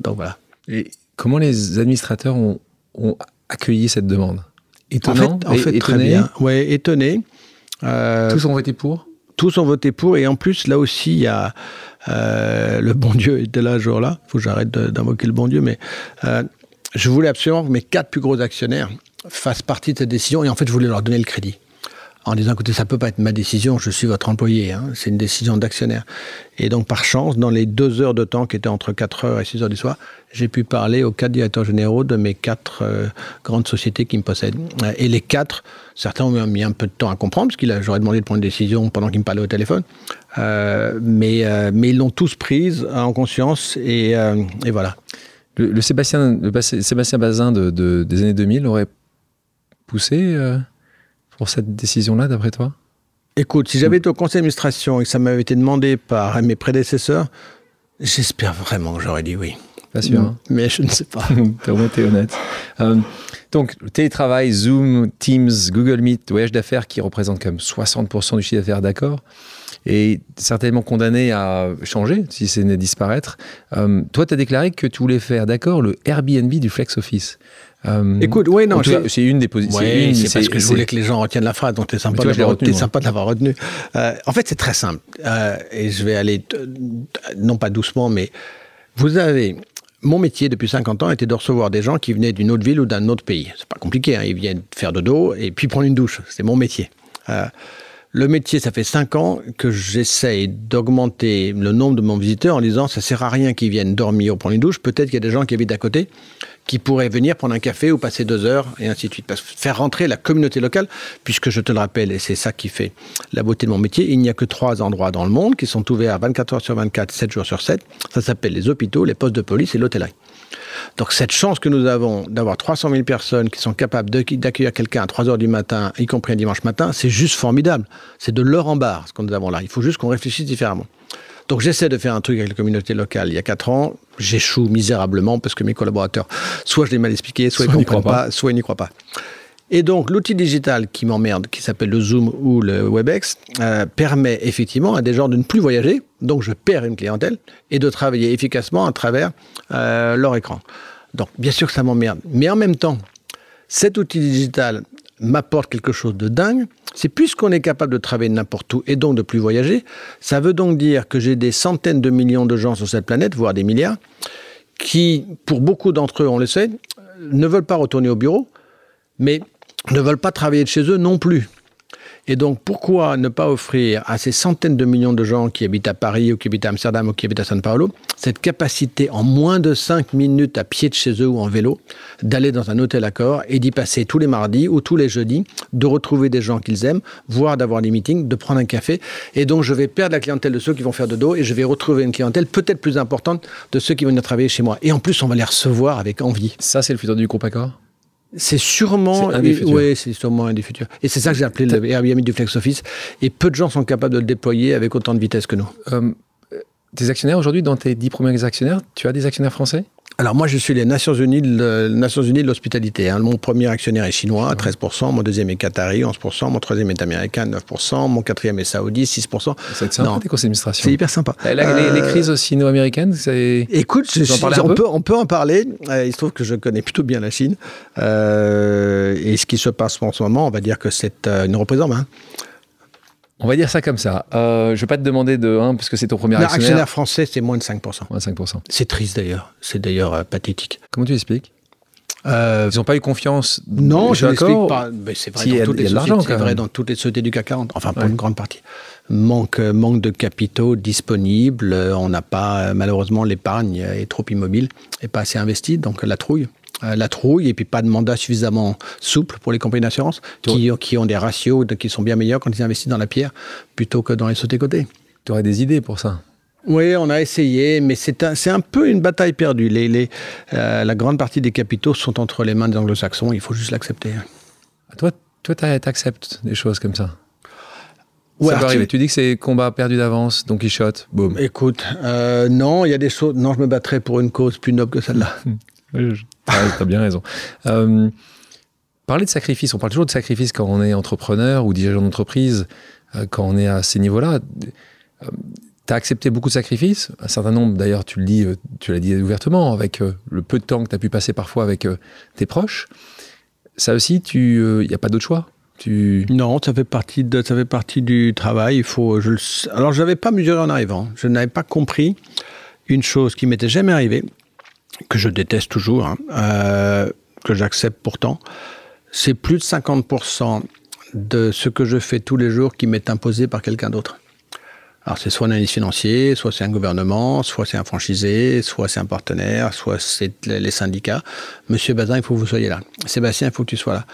Donc voilà. Et comment les administrateurs ont accueilli cette demande ? Étonnant, en fait très bien. Ouais, étonné. Tous ont voté pour ? Tous ont voté pour. Et en plus, là aussi, il y a le bon Dieu était là ce jour-là. Il faut que j'arrête d'invoquer le bon Dieu. Mais je voulais absolument que mes 4 plus gros actionnaires fassent partie de cette décision. Et en fait, je voulais leur donner le crédit. En disant, écoutez, ça ne peut pas être ma décision, je suis votre employé, hein, c'est une décision d'actionnaire. Et donc, par chance, dans les 2 heures de temps qui étaient entre 4 heures et 6 heures du soir, j'ai pu parler aux 4 directeurs généraux de mes 4 grandes sociétés qui me possèdent. Et les 4, certains ont mis un peu de temps à comprendre, parce que j'aurais demandé de prendre une décision pendant qu'ils me parlaient au téléphone. Mais ils l'ont tous prise en conscience, et voilà. Le Sébastien Bazin des années 2000 aurait poussé... pour cette décision-là, d'après toi ? Écoute, si j'avais été au conseil d'administration et que ça m'avait été demandé par mes prédécesseurs, j'espère vraiment que j'aurais dit oui. Pas sûr. Hein. Mais je ne sais pas. T'es honnête. Donc, télétravail, Zoom, Teams, Google Meet, voyage d'affaires qui représentent quand même 60% du chiffre d'affaires, d'accord, et certainement condamné à changer si c'est né disparaître. Toi, tu as déclaré que tu voulais faire, d'accord, le Airbnb du flex office. Écoute, oui, non, c'est une des positions. Ouais, c'est parce que je voulais que les gens retiennent la phrase, donc t'es sympa de l'avoir retenu. En fait, c'est très simple. Et je vais aller, non pas doucement, mais vous avez... Mon métier depuis 50 ans était de recevoir des gens qui venaient d'une autre ville ou d'un autre pays. C'est pas compliqué, hein, ils viennent faire dodo et puis prendre une douche. C'est mon métier. Le métier, ça fait 5 ans que j'essaye d'augmenter le nombre de mon visiteur en disant ça sert à rien qu'ils viennent dormir ou prendre une douche. Peut-être qu'il y a des gens qui habitent à côté qui pourraient venir prendre un café ou passer 2 heures et ainsi de suite. Parce que faire rentrer la communauté locale, puisque je te le rappelle, et c'est ça qui fait la beauté de mon métier, il n'y a que 3 endroits dans le monde qui sont ouverts 24 heures sur 24, 7 jours sur 7. Ça s'appelle les hôpitaux, les postes de police et l'hôtellerie. Donc cette chance que nous avons d'avoir 300 000 personnes qui sont capables d'accueillir quelqu'un à 3 heures du matin, y compris un dimanche matin, c'est juste formidable. C'est de l'or en barre ce que nous avons là. Il faut juste qu'on réfléchisse différemment. Donc j'essaie de faire un truc avec la communauté locale. Il y a 4 ans, j'échoue misérablement parce que mes collaborateurs, soit je l'ai mal expliqué, soit ils ne comprennent pas, soit ils n'y croient pas. Et donc l'outil digital qui m'emmerde, qui s'appelle le Zoom ou le WebEx, permet effectivement à des gens de ne plus voyager, donc je perds une clientèle, et de travailler efficacement à travers leur écran. Donc bien sûr que ça m'emmerde. Mais en même temps, cet outil digital m'apporte quelque chose de dingue, c'est puisqu'on est capable de travailler n'importe où et donc de plus voyager, ça veut donc dire que j'ai des centaines de millions de gens sur cette planète, voire des milliards, qui, pour beaucoup d'entre eux, on le sait, ne veulent pas retourner au bureau, mais ne veulent pas travailler de chez eux non plus. Et donc, pourquoi ne pas offrir à ces centaines de millions de gens qui habitent à Paris ou qui habitent à Amsterdam ou qui habitent à São Paulo, cette capacité en moins de 5 minutes à pied de chez eux ou en vélo, d'aller dans un hôtel Accor et d'y passer tous les mardis ou tous les jeudis, de retrouver des gens qu'ils aiment, voire d'avoir des meetings, de prendre un café. Et donc, je vais perdre la clientèle de ceux qui vont faire dodo et je vais retrouver une clientèle peut-être plus importante de ceux qui vont venir travailler chez moi. Et en plus, on va les recevoir avec envie. Ça, c'est le futur du groupe Accor ? C'est sûrement un des futurs. Oui, c'est sûrement un des futurs. Et c'est ça que j'ai appelé le Airbnb du Flex Office. Et peu de gens sont capables de le déployer avec autant de vitesse que nous. Tes actionnaires aujourd'hui, dans tes 10 premiers actionnaires, tu as des actionnaires français ? Alors moi, je suis les Nations Unies de l'hospitalité. Hein. Mon premier actionnaire est chinois, 13%. Mon deuxième est qatari, 11%. Mon troisième est américain, 9%. Mon quatrième est saoudi, 6%. C'est sympa, tes conseils d'administration. C'est hyper sympa. Les crises sino-américaines, c'est... Écoute, on peut en parler. Il se trouve que je connais plutôt bien la Chine. Et ce qui se passe en ce moment, on va dire que c'est une reprise en main. On va dire ça comme ça. Je ne vais pas te demander parce que c'est ton premier actionnaire. L'actionnaire français, c'est moins de 5%. Moins de 5%. C'est triste d'ailleurs. C'est d'ailleurs pathétique. Comment tu expliques ils n'ont pas eu confiance. Non, je ne l'explique pas. Mais c'est vrai, c'est vrai dans toutes les sociétés du CAC 40. Enfin, pour une grande partie. Manque de capitaux disponibles. On n'a pas, malheureusement, l'épargne est trop immobile et pas assez investie. Donc, la trouille. Et puis pas de mandat suffisamment souple pour les compagnies d'assurance qui ont des ratios qui sont bien meilleurs quand ils investissent dans la pierre plutôt que dans les sautés côtés. Tu aurais des idées pour ça ? Oui, on a essayé, mais c'est un peu une bataille perdue. La grande partie des capitaux sont entre les mains des anglo-saxons, il faut juste l'accepter. Toi, t'acceptes des choses comme ça ? Ça peut arriver. Tu dis que c'est combat perdu d'avance, Don Quichotte, boum. Écoute, non, il y a des choses... Non, je me battrais pour une cause plus noble que celle-là. T'as bien raison. Parler de sacrifice, on parle toujours de sacrifice quand on est entrepreneur ou dirigeant d'entreprise, quand on est à ces niveaux-là. Tu as accepté beaucoup de sacrifices, un certain nombre, d'ailleurs, tu l'as dit ouvertement, avec le peu de temps que tu as pu passer parfois avec tes proches. Ça aussi, il n'y a pas d'autre choix. Non, ça fait partie du travail. Alors, je n'avais pas mesuré en arrivant. Je n'avais pas compris une chose qui m'était jamais arrivée, que je déteste toujours, que j'accepte pourtant. C'est plus de 50% de ce que je fais tous les jours qui m'est imposé par quelqu'un d'autre. Alors, c'est soit un analyste financier, soit c'est un gouvernement, soit c'est un franchisé, soit c'est un partenaire, soit c'est les syndicats. Monsieur Bazin, il faut que vous soyez là. Sébastien, il faut que tu sois là.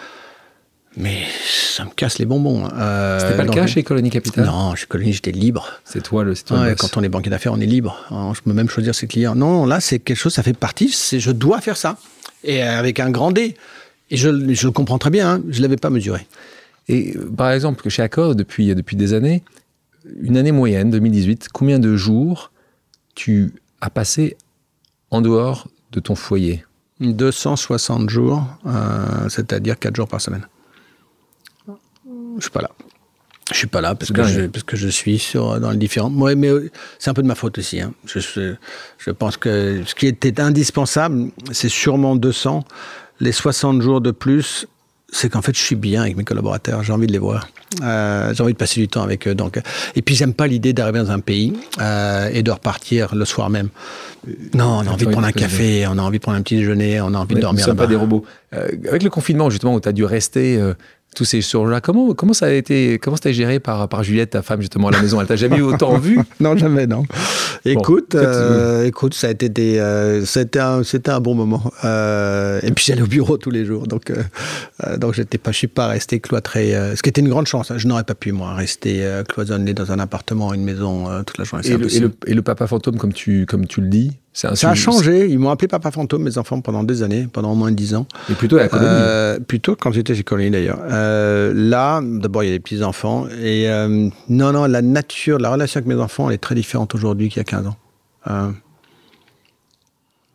Mais ça me casse les bonbons. C'était pas le cas chez Colony Capital ? Non, chez Colony, j'étais libre. C'est toi le boss. Quand on est banquier d'affaires, on est libre. Je peux même choisir ses clients. Non, là, c'est quelque chose, ça fait partie. Je dois faire ça. Et avec un grand D. Et je le comprends très bien, je ne l'avais pas mesuré. Et par exemple, chez Accor, depuis des années, une année moyenne, 2018, combien de jours tu as passé en dehors de ton foyer ? 260 jours, c'est-à-dire 4 jours par semaine. Je suis pas là. Je suis pas là parce que je suis dans le différent. Ouais, mais c'est un peu de ma faute aussi. Hein. Je pense que ce qui était indispensable, c'est sûrement 200. Les 60 jours de plus, c'est qu'en fait, je suis bien avec mes collaborateurs. J'ai envie de les voir. J'ai envie de passer du temps avec eux. Donc, et puis, j'aime pas l'idée d'arriver dans un pays et de repartir le soir même. Non, on a envie de prendre un café, on a envie de prendre un petit déjeuner, on a envie de dormir. Nous ne sommes pas des robots. Avec le confinement, justement, où tu as dû rester tous ces jours-là, comment ça a été, comment c'était géré par Juliette, ta femme, justement, à la maison? Elle t'a jamais eu autant vu? Non, jamais, non. Écoute, ça a été c'était un bon moment. Et puis j'allais au bureau tous les jours, donc je suis pas resté cloîtré. Ce qui était une grande chance. Hein. Je n'aurais pas pu moi rester cloisonné dans un appartement, une maison toute la journée. Et le papa fantôme, comme tu le dis, ça a changé. Ils m'ont appelé papa fantôme, mes enfants, pendant des années, pendant au moins 10 ans. Et plutôt à la colonie. Plutôt quand j'étais chez Colonie d'ailleurs. Là, d'abord il y a les petits enfants et non, la nature, la relation avec mes enfants, elle est très différente aujourd'hui qu'il y a 15 ans.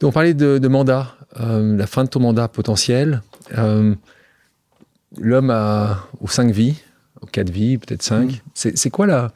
On parlait de mandat, la fin de ton mandat potentiel. L'homme aux 5 vies, aux 4 vies, peut-être 5. C'est quoi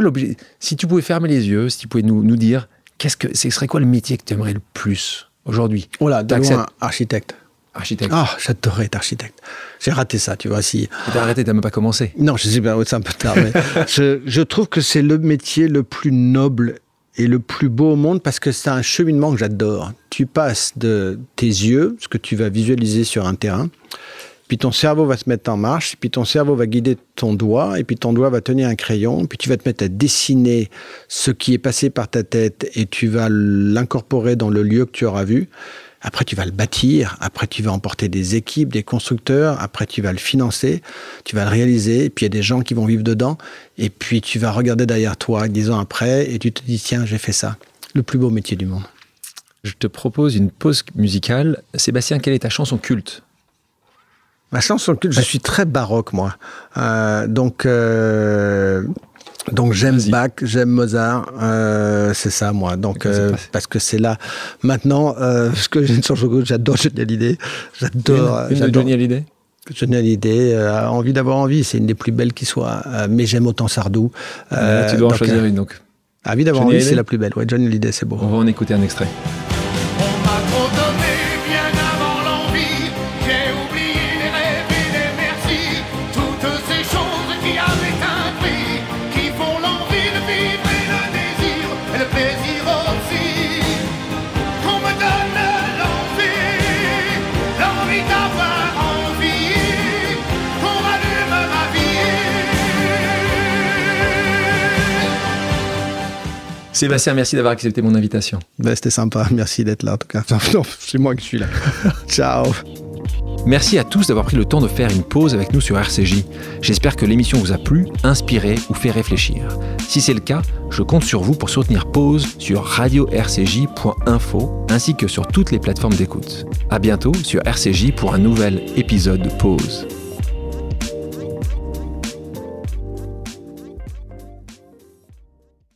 l'objet? Si tu pouvais fermer les yeux, si tu pouvais nous dire, ce serait quoi le métier que tu aimerais le plus aujourd'hui? Oh là, de loin, architecte. Architecte. Ah, j'adorerais être architecte. J'ai raté ça, tu vois. Si... T'as arrêté, t'as même pas commencé. Non, je sais bien, c'est un peu tard, mais je trouve que c'est le métier le plus noble et le plus beau au monde parce que c'est un cheminement que j'adore. Tu passes de tes yeux, ce que tu vas visualiser sur un terrain, puis ton cerveau va se mettre en marche, puis ton cerveau va guider ton doigt, et puis ton doigt va tenir un crayon, puis tu vas te mettre à dessiner ce qui est passé par ta tête, et tu vas l'incorporer dans le lieu que tu auras vu. Après, tu vas le bâtir. Après, tu vas emporter des équipes, des constructeurs. Après, tu vas le financer. Tu vas le réaliser. Et puis, il y a des gens qui vont vivre dedans. Et puis, tu vas regarder derrière toi 10 ans après et tu te dis, tiens, j'ai fait ça. Le plus beau métier du monde. Je te propose une pause musicale. Sébastien, quelle est ta chanson culte? Ma chanson culte, je suis très baroque, moi. Donc j'aime Bach, j'aime Mozart, c'est ça moi. Donc parce que c'est là. Maintenant, parce que j'ai une chanson que j'adore Johnny Hallyday. J'adore Johnny Hallyday. Johnny Hallyday, envie d'avoir envie, c'est une des plus belles qui soit. Mais j'aime autant Sardou. Tu dois en choisir une donc. Envie d'avoir envie, c'est la plus belle. Ouais, Johnny Hallyday, c'est beau. On va en écouter un extrait. Sébastien, merci d'avoir accepté mon invitation. C'était sympa, merci d'être là en tout cas. Non, c'est moi qui suis là. Ciao. Merci à tous d'avoir pris le temps de faire une pause avec nous sur RCJ. J'espère que l'émission vous a plu, inspiré ou fait réfléchir. Si c'est le cas, je compte sur vous pour soutenir Pause sur radio-rcj.info ainsi que sur toutes les plateformes d'écoute. À bientôt sur RCJ pour un nouvel épisode de Pause.